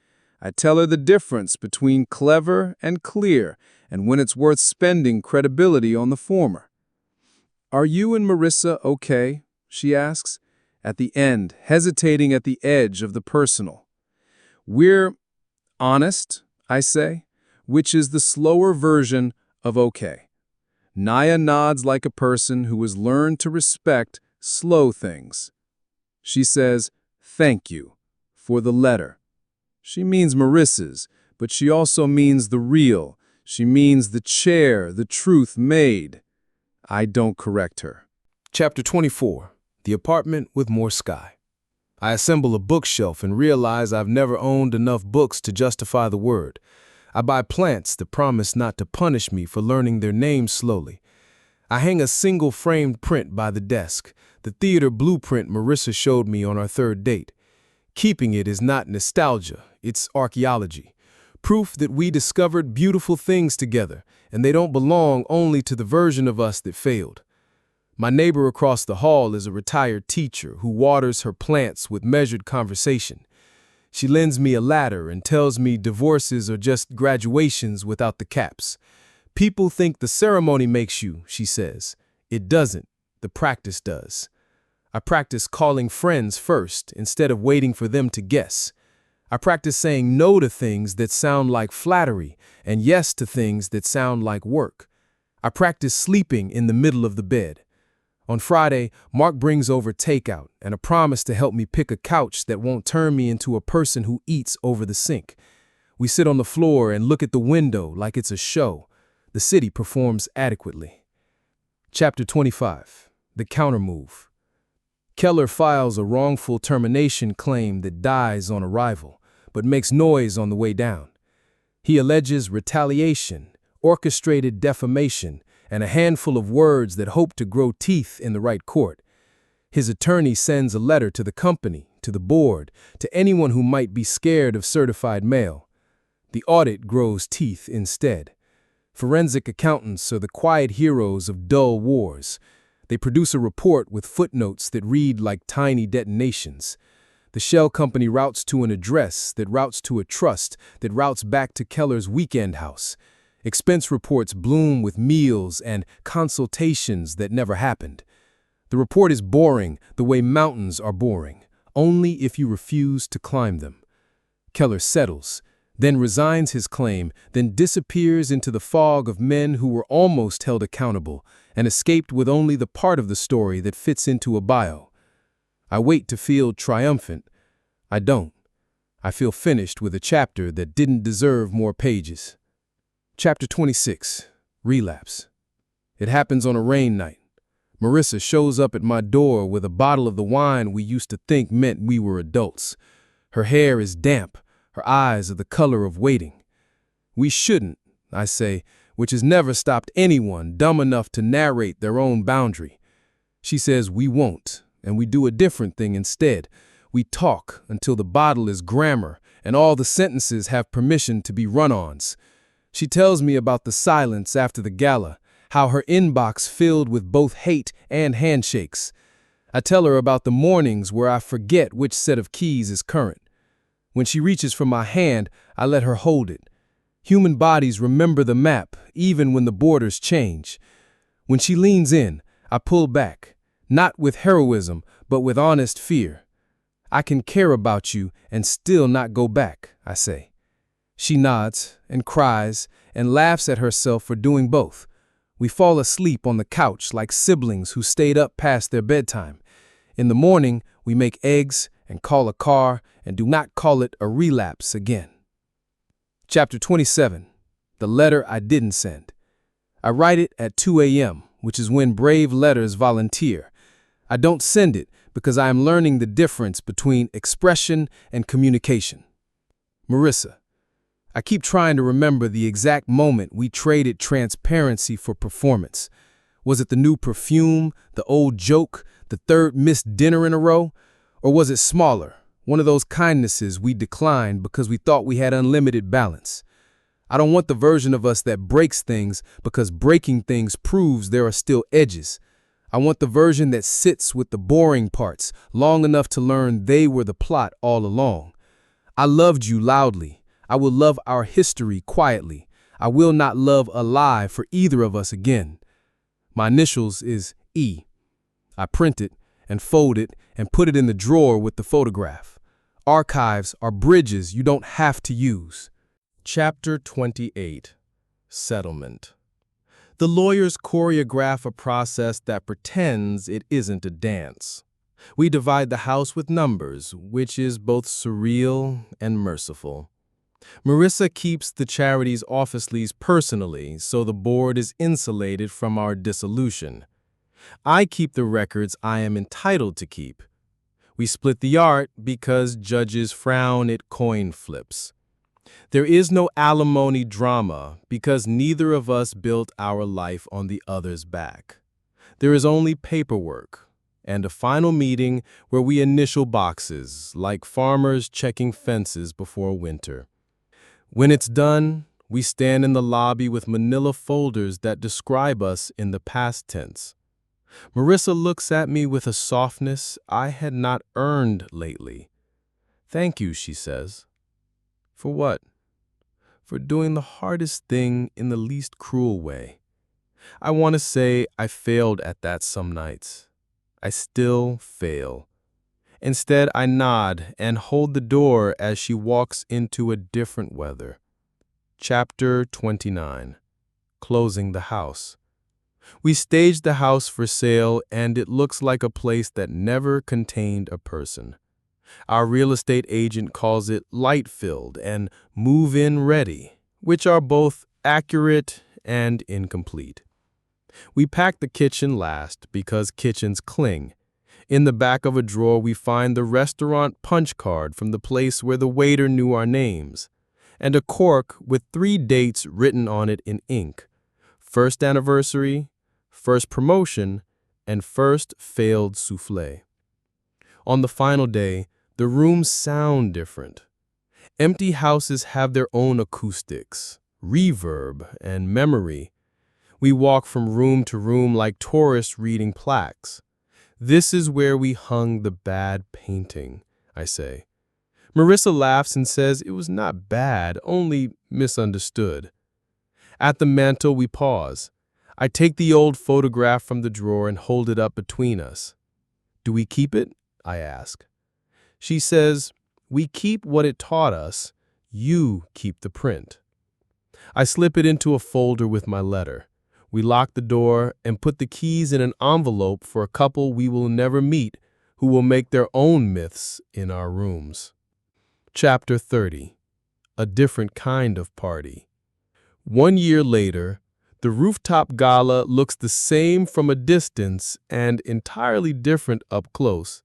I tell her the difference between clever and clear and when it's worth spending credibility on the former. "Are you and Marissa okay?" she asks, at the end, hesitating at the edge of the personal. "We're honest," I say, which is the slower version of okay. Naya nods like a person who has learned to respect slow things. She says, "Thank you," for the letter. She means Marissa's, but she also means the real. She means the chair, the truth made. I don't correct her. Chapter 24. The Apartment with More Sky. I assemble a bookshelf and realize I've never owned enough books to justify the word. I buy plants that promise not to punish me for learning their names slowly. I hang a single framed print by the desk, the theater blueprint Marissa showed me on our third date. Keeping it is not nostalgia, it's archaeology. Proof that we discovered beautiful things together, and they don't belong only to the version of us that failed. My neighbor across the hall is a retired teacher who waters her plants with measured conversation. She lends me a ladder and tells me divorces are just graduations without the caps. People think the ceremony makes you, she says. It doesn't. The practice does. I practice calling friends first instead of waiting for them to guess. I practice saying no to things that sound like flattery and yes to things that sound like work. I practice sleeping in the middle of the bed. On Friday, Mark brings over takeout and a promise to help me pick a couch that won't turn me into a person who eats over the sink. We sit on the floor and look at the window like it's a show. The city performs adequately. Chapter 25. The Countermove. Keller files a wrongful termination claim that dies on arrival, but makes noise on the way down. He alleges retaliation, orchestrated defamation, and a handful of words that hope to grow teeth in the right court. His attorney sends a letter to the company, to the board, to anyone who might be scared of certified mail. The audit grows teeth instead. Forensic accountants are the quiet heroes of dull wars. They produce a report with footnotes that read like tiny detonations. The shell company routes to an address that routes to a trust that routes back to Keller's weekend house. Expense reports bloom with meals and consultations that never happened. The report is boring the way mountains are boring, only if you refuse to climb them. Keller settles, then resigns his claim, then disappears into the fog of men who were almost held accountable and escaped with only the part of the story that fits into a bio. I wait to feel triumphant. I don't. I feel finished with a chapter that didn't deserve more pages. Chapter 26. Relapse. It happens on a rain night. Marissa shows up at my door with a bottle of the wine we used to think meant we were adults. Her hair is damp. Her eyes are the color of waiting. "We shouldn't," I say, which has never stopped anyone dumb enough to narrate their own boundary. She says we won't, and we do a different thing instead. We talk until the bottle is grammar and all the sentences have permission to be run-ons. She tells me about the silence after the gala, how her inbox filled with both hate and handshakes. I tell her about the mornings where I forget which set of keys is current. When she reaches for my hand, I let her hold it. Human bodies remember the map, even when the borders change. When she leans in, I pull back, not with heroism, but with honest fear. "I can care about you and still not go back," I say. She nods and cries and laughs at herself for doing both. We fall asleep on the couch like siblings who stayed up past their bedtime. In the morning, we make eggs and call a car and do not call it a relapse again. Chapter 27. The Letter I Didn't Send. I write it at 2 a.m., which is when brave letters volunteer. I don't send it because I am learning the difference between expression and communication. Marissa, I keep trying to remember the exact moment we traded transparency for performance. Was it the new perfume, the old joke, the third missed dinner in a row? Or was it smaller, one of those kindnesses we declined because we thought we had unlimited balance? I don't want the version of us that breaks things because breaking things proves there are still edges. I want the version that sits with the boring parts long enough to learn they were the plot all along. I loved you loudly. I will love our history quietly. I will not love a lie for either of us again. My initials is E. I print it and fold it and put it in the drawer with the photograph. Archives are bridges you don't have to use. Chapter 28. Settlement. The lawyers choreograph a process that pretends it isn't a dance. We divide the house with numbers, which is both surreal and merciful. Marissa keeps the charity's office lease personally, so the board is insulated from our dissolution. I keep the records I am entitled to keep. We split the art because judges frown at coin flips. There is no alimony drama because neither of us built our life on the other's back. There is only paperwork and a final meeting where we initial boxes, like farmers checking fences before winter. When it's done, we stand in the lobby with manila folders that describe us in the past tense. Marissa looks at me with a softness I had not earned lately. "Thank you," she says. "For what?" "For doing the hardest thing in the least cruel way." I want to say I failed at that some nights. I still fail. Instead, I nod and hold the door as she walks into a different weather. Chapter 29. Closing the house. We staged the house for sale, and it looks like a place that never contained a person. Our real estate agent calls it light-filled and move-in ready, which are both accurate and incomplete. We pack the kitchen last because kitchens cling. In the back of a drawer, we find the restaurant punch card from the place where the waiter knew our names, and a cork with 3 dates written on it in ink: first anniversary, first promotion, and first failed soufflé. On the final day, the rooms sound different. Empty houses have their own acoustics, reverb, and memory. We walk from room to room like tourists reading plaques. "This is where we hung the bad painting," I say. Marissa laughs and says it was not bad, only misunderstood. At the mantel, we pause. I take the old photograph from the drawer and hold it up between us. "Do we keep it?" I ask. She says, "We keep what it taught us. You keep the print." I slip it into a folder with my letter. We lock the door and put the keys in an envelope for a couple we will never meet who will make their own myths in our rooms. Chapter 30. A different kind of party. 1 year later, the rooftop gala looks the same from a distance and entirely different up close.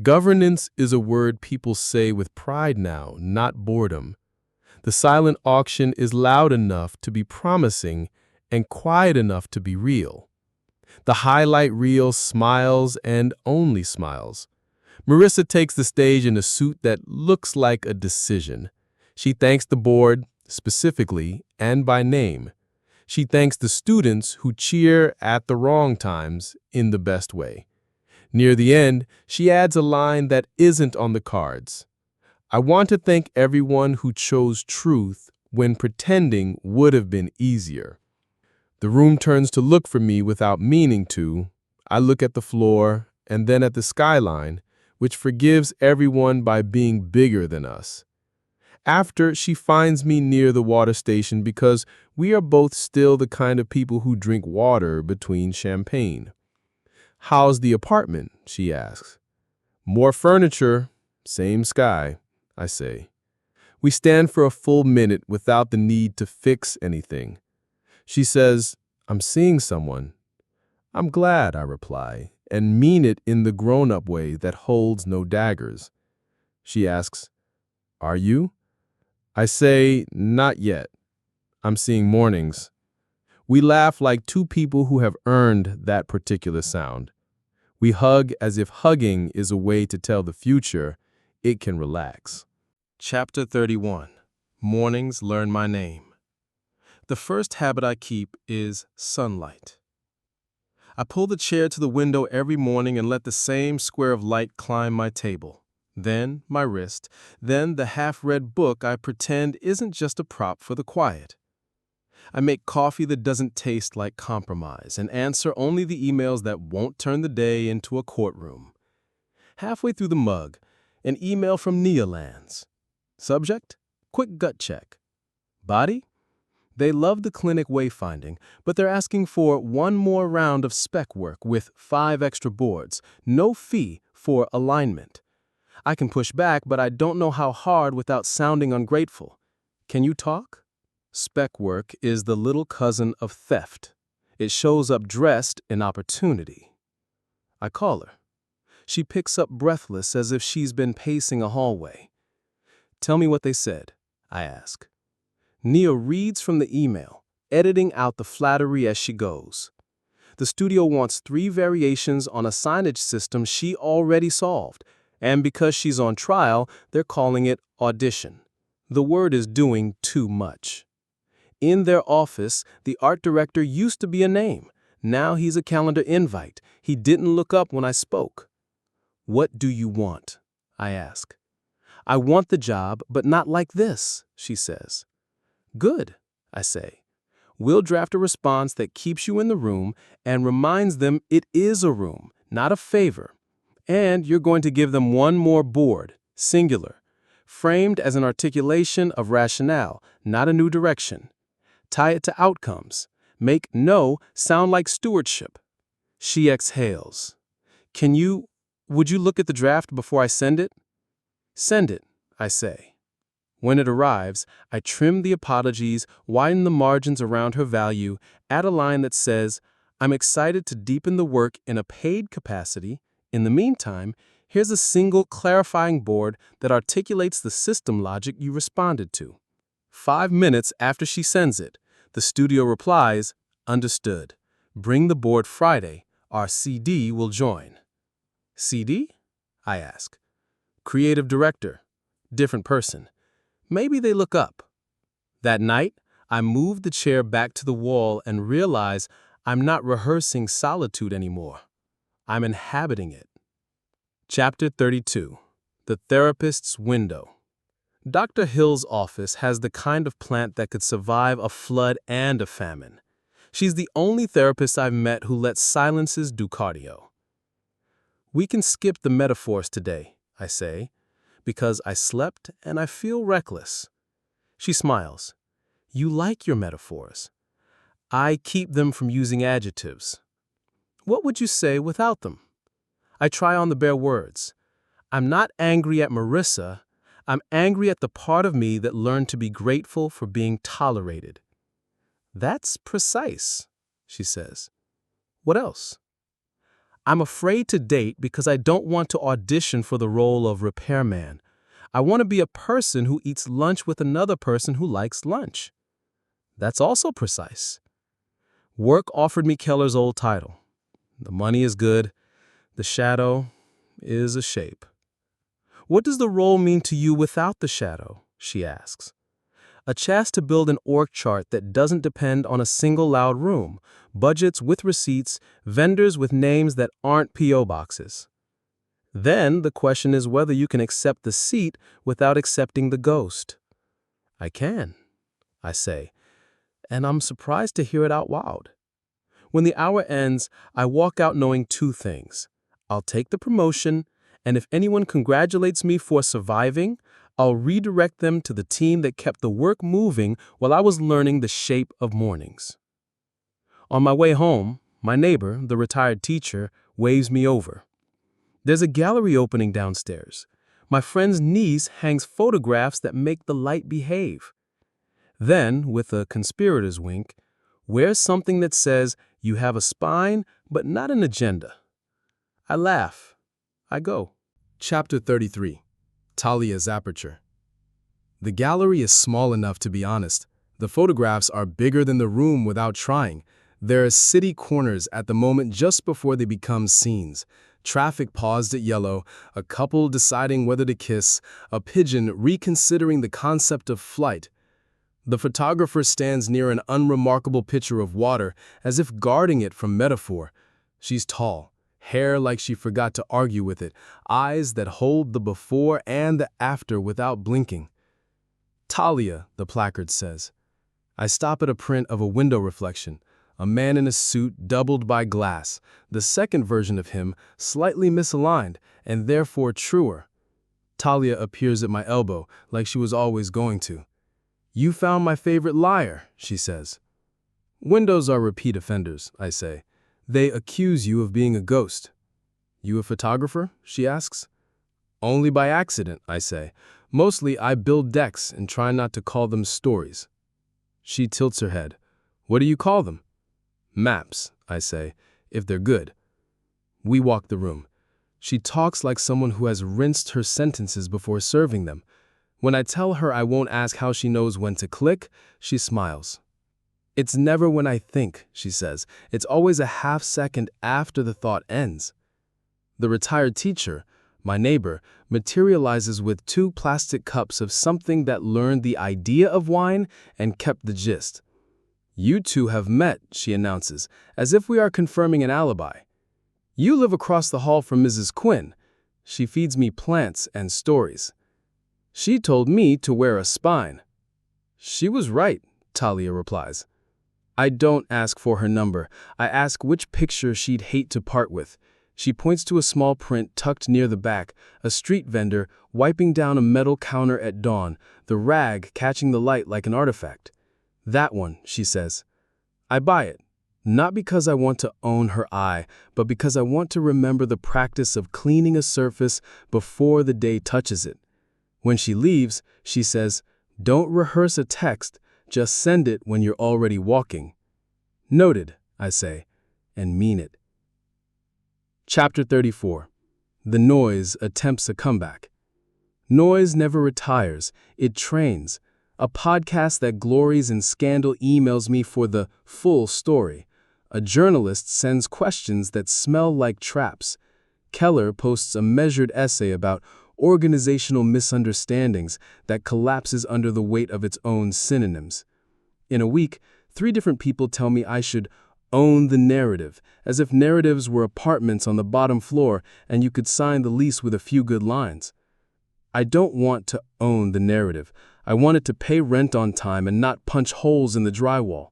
Governance is a word people say with pride now, not boredom. The silent auction is loud enough to be promising and quiet enough to be real. The highlight reel smiles and only smiles. Marissa takes the stage in a suit that looks like a decision. She thanks the board, specifically and by name. She thanks the students who cheer at the wrong times in the best way. Near the end, she adds a line that isn't on the cards. "I want to thank everyone who chose truth when pretending would have been easier." The room turns to look for me without meaning to. I look at the floor and then at the skyline, which forgives everyone by being bigger than us. After, she finds me near the water station because we are both still the kind of people who drink water between champagne. "How's the apartment?" she asks. "More furniture, same sky," I say. We stand for a full minute without the need to fix anything. She says, "I'm seeing someone." "I'm glad," I reply, and mean it in the grown-up way that holds no daggers. She asks, "Are you?" I say, "Not yet. I'm seeing mornings." We laugh like two people who have earned that particular sound. We hug as if hugging is a way to tell the future it can relax. Chapter 31. Mornings Learn My Name. The first habit I keep is sunlight. I pull the chair to the window every morning and let the same square of light climb my table, then my wrist, then the half-read book I pretend isn't just a prop for the quiet. I make coffee that doesn't taste like compromise and answer only the emails that won't turn the day into a courtroom. Halfway through the mug, an email from Nia lands. Subject? Quick gut check. Body? They love the clinic wayfinding, but they're asking for one more round of spec work with 5 extra boards, no fee for alignment. I can push back, but I don't know how hard without sounding ungrateful. Can you talk? Spec work is the little cousin of theft. It shows up dressed in opportunity. I call her. She picks up breathless as if she's been pacing a hallway. Tell me what they said, I ask. Nia reads from the email, editing out the flattery as she goes. The studio wants 3 variations on a signage system she already solved, and because she's on trial, they're calling it audition. The word is doing too much. In their office, the art director used to be a name. Now he's a calendar invite. He didn't look up when I spoke. What do you want? I ask. I want the job, but not like this, she says. Good, I say. We'll draft a response that keeps you in the room and reminds them it is a room, not a favor. And you're going to give them one more board, singular, framed as an articulation of rationale, not a new direction. Tie it to outcomes. Make no sound like stewardship. She exhales. Would you look at the draft before I send it? Send it, I say. When it arrives, I trim the apologies, widen the margins around her value, add a line that says, I'm excited to deepen the work in a paid capacity. In the meantime, here's a single clarifying board that articulates the system logic you responded to. 5 minutes after she sends it, the studio replies, understood. Bring the board Friday. Our CD will join. CD? I ask. Creative director. Different person. Maybe they look up. That night, I move the chair back to the wall and realize I'm not rehearsing solitude anymore. I'm inhabiting it. Chapter 32. The Therapist's Window. Dr. Hill's office has the kind of plant that could survive a flood and a famine. She's the only therapist I've met who lets silences do cardio. We can skip the metaphors today, I say, because I slept and I feel reckless. She smiles. You like your metaphors. I keep them from using adjectives. What would you say without them? I try on the bare words. I'm not angry at Marissa. I'm angry at the part of me that learned to be grateful for being tolerated. That's precise, she says. What else? I'm afraid to date because I don't want to audition for the role of repairman. I want to be a person who eats lunch with another person who likes lunch. That's also precise. Work offered me Keller's old title. The money is good. The shadow is a shape. What does the role mean to you without the shadow? She asks. A chance to build an org chart that doesn't depend on a single loud room, budgets with receipts, vendors with names that aren't P.O. boxes. Then the question is whether you can accept the seat without accepting the ghost. I can, I say, and I'm surprised to hear it out loud. When the hour ends, I walk out knowing 2 things. I'll take the promotion, and if anyone congratulates me for surviving, I'll redirect them to the team that kept the work moving while I was learning the shape of mornings. On my way home, my neighbor, the retired teacher, waves me over. There's a gallery opening downstairs. My friend's niece hangs photographs that make the light behave. Then, with a conspirator's wink, wears something that says you have a spine but not an agenda. I laugh. I go. Chapter 33. Talia's Aperture. The gallery is small enough to be honest. The photographs are bigger than the room without trying. There are city corners at the moment just before they become scenes. Traffic paused at yellow, a couple deciding whether to kiss, a pigeon reconsidering the concept of flight. The photographer stands near an unremarkable pitcher of water, as if guarding it from metaphor. She's tall, hair like she forgot to argue with it, eyes that hold the before and the after without blinking. Talia, the placard says. I stop at a print of a window reflection, a man in a suit doubled by glass, the second version of him slightly misaligned and therefore truer. Talia appears at my elbow like she was always going to. You found my favorite liar, she says. Windows are repeat offenders, I say. They accuse you of being a ghost. You a photographer? She asks. Only by accident, I say. Mostly I build decks and try not to call them stories. She tilts her head. What do you call them? Maps, I say, if they're good. We walk the room. She talks like someone who has rinsed her sentences before serving them. When I tell her I won't ask how she knows when to click, she smiles. It's never when I think, she says. It's always a half second after the thought ends. The retired teacher, my neighbor, materializes with 2 plastic cups of something that learned the idea of wine and kept the gist. You two have met, she announces, as if we are confirming an alibi. You live across the hall from Mrs. Quinn. She feeds me plants and stories. She told me to wear a spine. She was right, Talia replies. I don't ask for her number. I ask which picture she'd hate to part with. She points to a small print tucked near the back, a street vendor wiping down a metal counter at dawn, the rag catching the light like an artifact. That one, she says. I buy it, not because I want to own her eye, but because I want to remember the practice of cleaning a surface before the day touches it. When she leaves, she says, don't rehearse a text, just send it when you're already walking. Noted, I say, and mean it. Chapter 34. The Noise Attempts a Comeback. Noise never retires, it trains. A podcast that glories in scandal emails me for the full story. A journalist sends questions that smell like traps. Keller posts a measured essay about organizational misunderstandings that collapses under the weight of its own synonyms. In a week, 3 different people tell me I should own the narrative, as if narratives were apartments on the bottom floor and you could sign the lease with a few good lines. I don't want to own the narrative. I want it to pay rent on time and not punch holes in the drywall.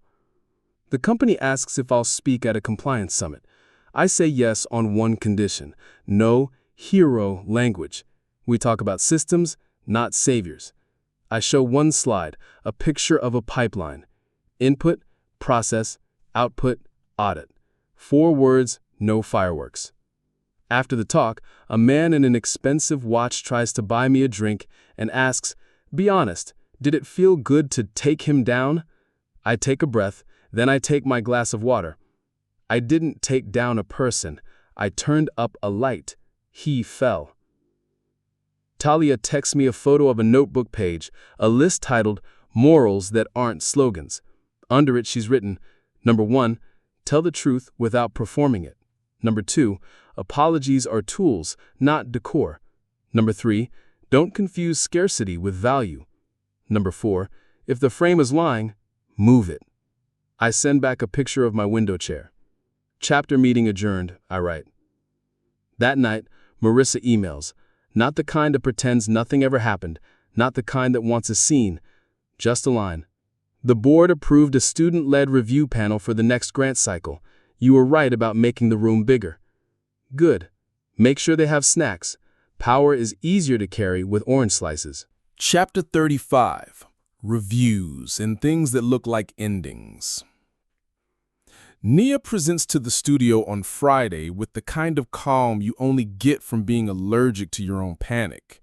The company asks if I'll speak at a compliance summit. I say yes on one condition: no hero language. We talk about systems, not saviors. I show one slide, a picture of a pipeline. Input, process, output, audit. 4 words, no fireworks. After the talk, a man in an expensive watch tries to buy me a drink and asks, be honest, did it feel good to take him down? I take a breath, then I take my glass of water. I didn't take down a person. I turned up a light. He fell. Talia texts me a photo of a notebook page, a list titled Morals That Aren't Slogans. Under it she's written, Number 1, tell the truth without performing it. Number 2, apologies are tools, not decor. Number 3, don't confuse scarcity with value. Number 4, if the frame is lying, move it. I send back a picture of my window chair. Chapter meeting adjourned, I write. That night, Marissa emails, not the kind that pretends nothing ever happened, not the kind that wants a scene, just a line. The board approved a student-led review panel for the next grant cycle. You were right about making the room bigger. Good. Make sure they have snacks. Power is easier to carry with orange slices. Chapter 35. Reviews and Things That Look Like Endings. Nia presents to the studio on Friday with the kind of calm you only get from being allergic to your own panic.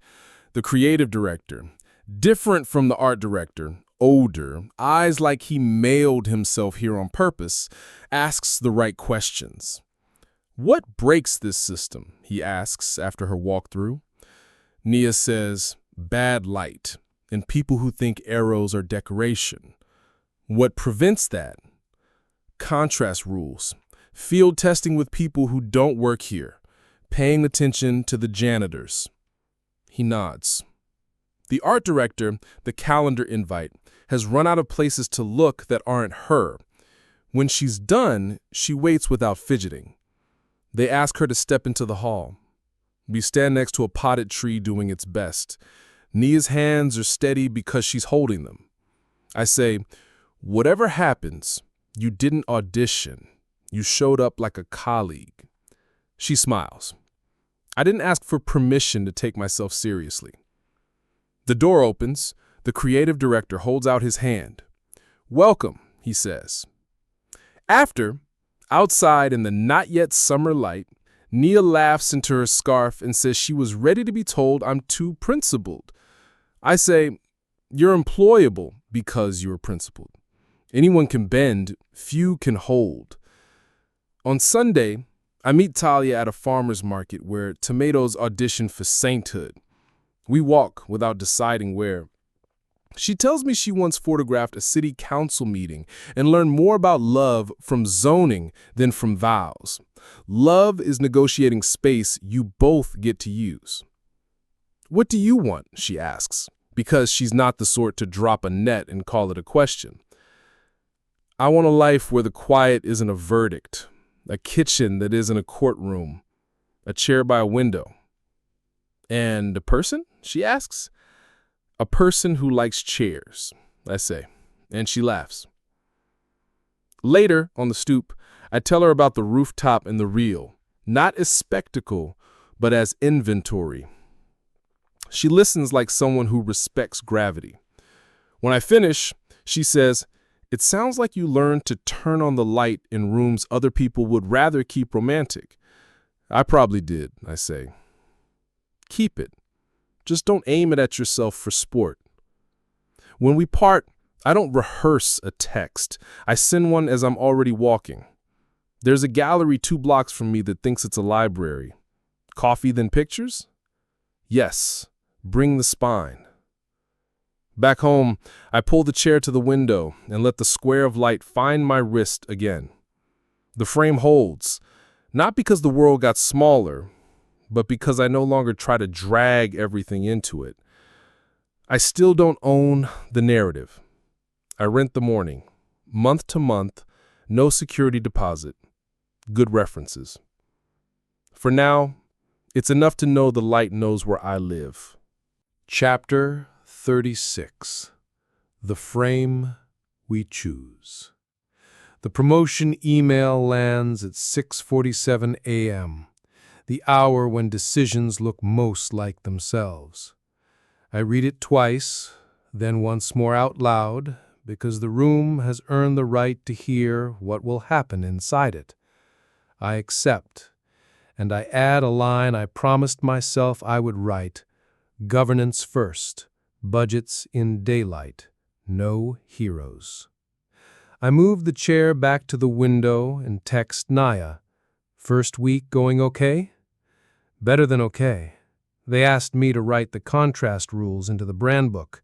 The creative director, different from the art director, older, eyes like he mailed himself here on purpose, asks the right questions. "What breaks this system?" he asks after her walkthrough. Nia says, "Bad light, and people who think arrows are decoration." "What prevents that?" "Contrast rules. Field testing with people who don't work here. Paying attention to the janitors." He nods. "The art director, the calendar invite, has run out of places to look that aren't her. When she's done, she waits without fidgeting. They ask her to step into the hall. We stand next to a potted tree doing its best. Nia's hands are steady because she's holding them. I say, 'Whatever happens, you didn't audition. You showed up like a colleague.' She smiles. I didn't ask for permission to take myself seriously. The door opens. The creative director holds out his hand. 'Welcome,' he says. After, outside in the not yet summer light, Nia laughs into her scarf and says she was ready to be told I'm too principled. I say, 'You're employable because you're principled. Anyone can bend, few can hold.' On Sunday, I meet Talia at a farmer's market where tomatoes audition for sainthood. We walk without deciding where. She tells me she once photographed a city council meeting and learned more about love from zoning than from vows. Love is negotiating space you both get to use. What do you want? She asks, because she's not the sort to drop a net and call it a question. I want a life where the quiet isn't a verdict, a kitchen that isn't a courtroom, a chair by a window. And a person? She asks. A person who likes chairs, I say, and she laughs. Later, on the stoop, I tell her about the rooftop and the reel, not as spectacle, but as inventory. She listens like someone who respects gravity. When I finish, she says, "It sounds like you learned to turn on the light in rooms other people would rather keep romantic." I probably did, I say. Keep it. Just don't aim it at yourself for sport. When we part, I don't rehearse a text. I send one as I'm already walking. There's a gallery 2 blocks from me that thinks it's a library. Coffee then pictures? Yes, bring the spine. Back home, I pull the chair to the window and let the square of light find my wrist again. The frame holds, not because the world got smaller, but because I no longer try to drag everything into it. I still don't own the narrative. I rent the morning, month to month, no security deposit, good references. For now, it's enough to know the light knows where I live. Chapter 36. The Frame We Choose. The promotion email lands at 6:47 a.m., the hour when decisions look most like themselves. I read it twice, then once more out loud, because the room has earned the right to hear what will happen inside it. I accept, and I add a line I promised myself I would write: governance first, budgets in daylight, no heroes. I move the chair back to the window and text Naya. First week going okay? Better than okay. They asked me to write the contrast rules into the brand book.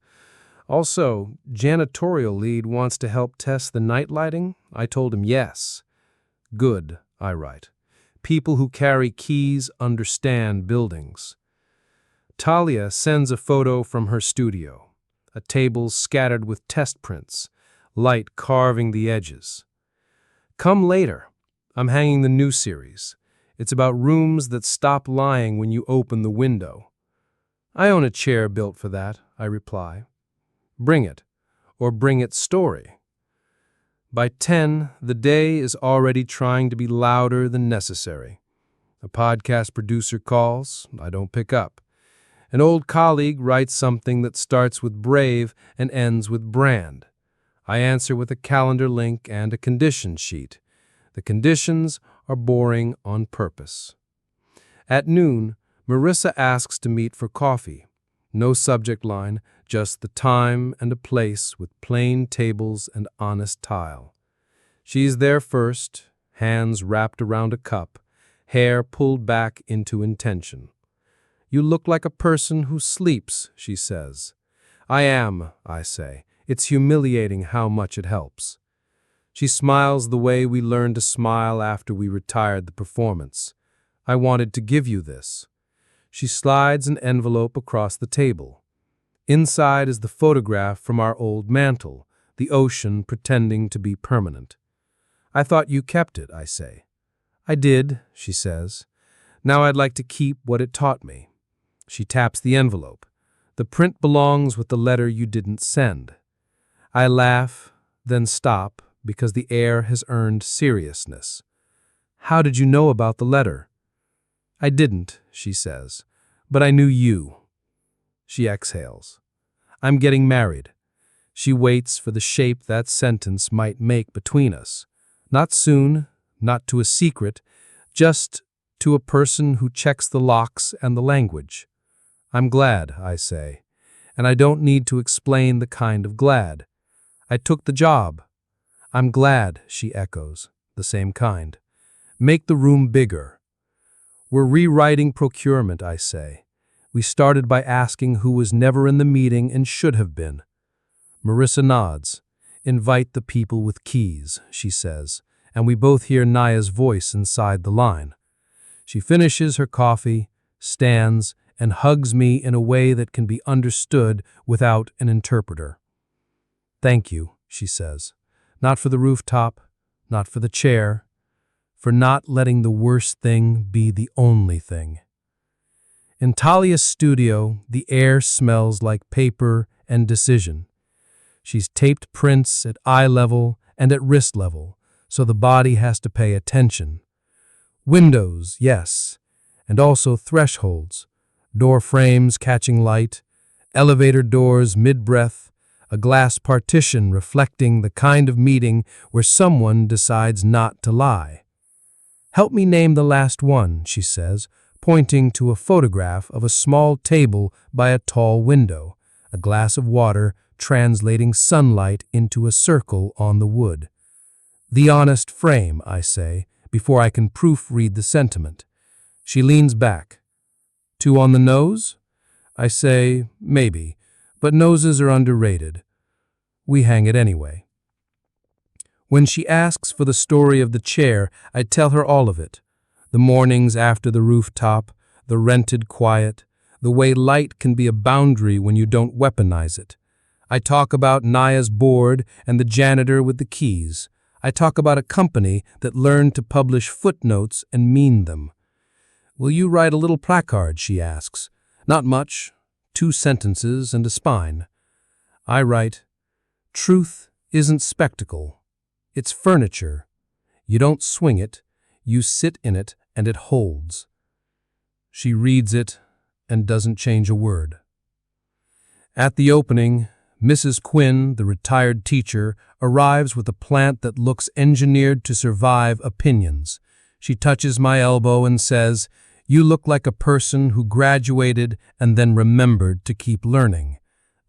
Also, janitorial lead wants to help test the night lighting. I told him yes. Good, I write. People who carry keys understand buildings. Talia sends a photo from her studio. A table scattered with test prints, light carving the edges. Come later. I'm hanging the new series. It's about rooms that stop lying when you open the window. I own a chair built for that, I reply. Bring it, or bring its story. By 10, the day is already trying to be louder than necessary. A podcast producer calls, I don't pick up. An old colleague writes something that starts with brave and ends with brand. I answer with a calendar link and a condition sheet. The conditions are boring on purpose. At noon, Marissa asks to meet for coffee. No subject line, just the time and a place with plain tables and honest tile. She's there first, hands wrapped around a cup, hair pulled back into intention. "You look like a person who sleeps," she says. "I am," I say. "It's humiliating how much it helps." She smiles the way we learned to smile after we retired the performance. "I wanted to give you this." She slides an envelope across the table. Inside is the photograph from our old mantel, the ocean pretending to be permanent. "I thought you kept it," I say. "I did," she says. "Now I'd like to keep what it taught me." She taps the envelope. "The print belongs with the letter you didn't send." I laugh, then stop, because the air has earned seriousness. "How did you know about the letter?" "I didn't," she says, "but I knew you." She exhales. "I'm getting married." She waits for the shape that sentence might make between us. Not soon, not to a secret, just to a person who checks the locks and the language. "I'm glad," I say, "and I don't need to explain the kind of glad. I took the job." "I'm glad," she echoes, "the same kind. Make the room bigger." "We're rewriting procurement," I say. "We started by asking who was never in the meeting and should have been." Marissa nods. "Invite the people with keys," she says, and we both hear Naya's voice inside the line. She finishes her coffee, stands, and hugs me in a way that can be understood without an interpreter. "Thank you," she says. "Not for the rooftop, not for the chair, for not letting the worst thing be the only thing." In Talia's studio, the air smells like paper and decision. She's taped prints at eye level and at wrist level, so the body has to pay attention. Windows, yes, and also thresholds, door frames catching light, elevator doors mid-breath, a glass partition reflecting the kind of meeting where someone decides not to lie. "Help me name the last one," she says, pointing to a photograph of a small table by a tall window, a glass of water translating sunlight into a circle on the wood. "The honest frame," I say, before I can proofread the sentiment. She leans back. "Too on the nose?" I say, "Maybe, but noses are underrated." We hang it anyway. When she asks for the story of the chair, I tell her all of it. The mornings after the rooftop, the rented quiet, the way light can be a boundary when you don't weaponize it. I talk about Naya's board and the janitor with the keys. I talk about a company that learned to publish footnotes and mean them. "Will you write a little placard?" she asks. "Not much, 2 sentences and a spine." I write, "Truth isn't spectacle. It's furniture. You don't swing it, you sit in it and it holds." She reads it and doesn't change a word. At the opening, Mrs. Quinn, the retired teacher, arrives with a plant that looks engineered to survive opinions. She touches my elbow and says, "You look like a person who graduated and then remembered to keep learning."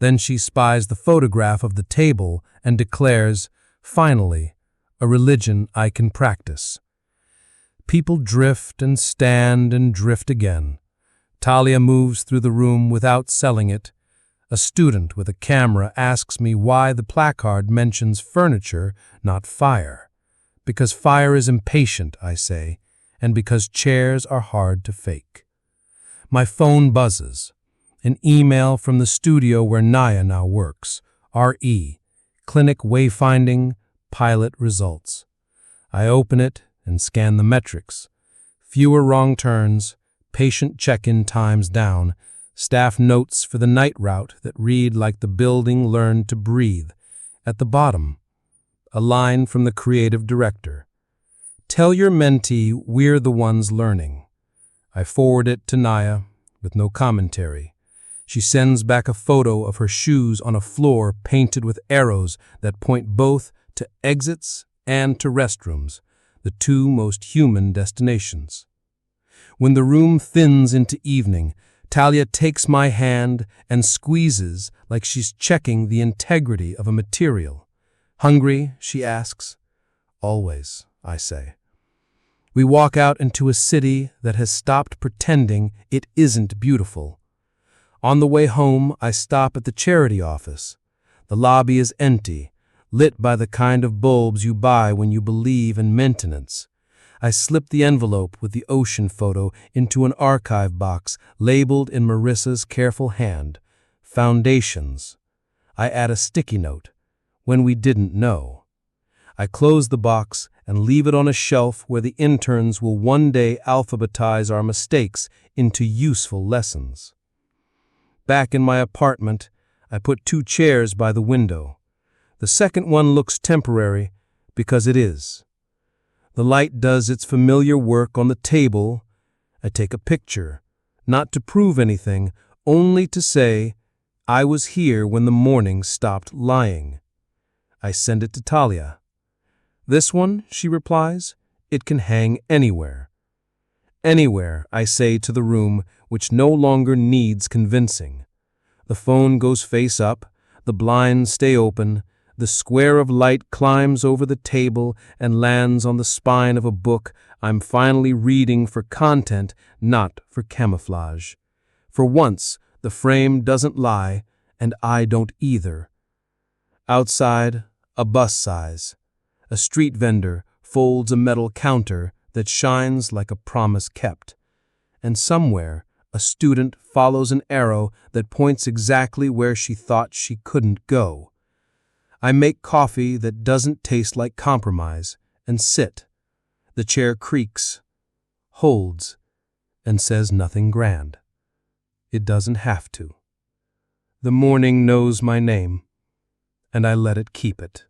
Then she spies the photograph of the table and declares, "Finally, a religion I can practice." People drift and stand and drift again. Talia moves through the room without selling it. A student with a camera asks me why the placard mentions furniture, not fire. "Because fire is impatient," I say, "and because chairs are hard to fake." My phone buzzes. An email from the studio where Naya now works. RE, Clinic Wayfinding, Pilot Results. I open it and scan the metrics. Fewer wrong turns, patient check-in times down, staff notes for the night route that read like the building learned to breathe. At the bottom, a line from the creative director. "Tell your mentee we're the ones learning." I forward it to Naya with no commentary. She sends back a photo of her shoes on a floor painted with arrows that point both to exits and to restrooms, the 2 most human destinations. When the room thins into evening, Talia takes my hand and squeezes like she's checking the integrity of a material. "Hungry?" she asks. "Always," I say. We walk out into a city that has stopped pretending it isn't beautiful. On the way home, I stop at the charity office. The lobby is empty, lit by the kind of bulbs you buy when you believe in maintenance. I slip the envelope with the ocean photo into an archive box labeled in Marissa's careful hand, Foundations. I add a sticky note, when we didn't know. I close the box and leave it on a shelf where the interns will one day alphabetize our mistakes into useful lessons. Back in my apartment, I put 2 chairs by the window. The second one looks temporary because it is. The light does its familiar work on the table. I take a picture, not to prove anything, only to say, I was here when the morning stopped lying. I send it to Talia. This one, she replies, it can hang anywhere. Anywhere, I say to the room, which no longer needs convincing. The phone goes face up, the blinds stay open, the square of light climbs over the table and lands on the spine of a book I'm finally reading for content, not for camouflage. For once, the frame doesn't lie, and I don't either. Outside, a bus size. A street vendor folds a metal counter that shines like a promise kept. And somewhere, a student follows an arrow that points exactly where she thought she couldn't go. I make coffee that doesn't taste like compromise and sit. The chair creaks, holds, and says nothing grand. It doesn't have to. The morning knows my name, and I let it keep it.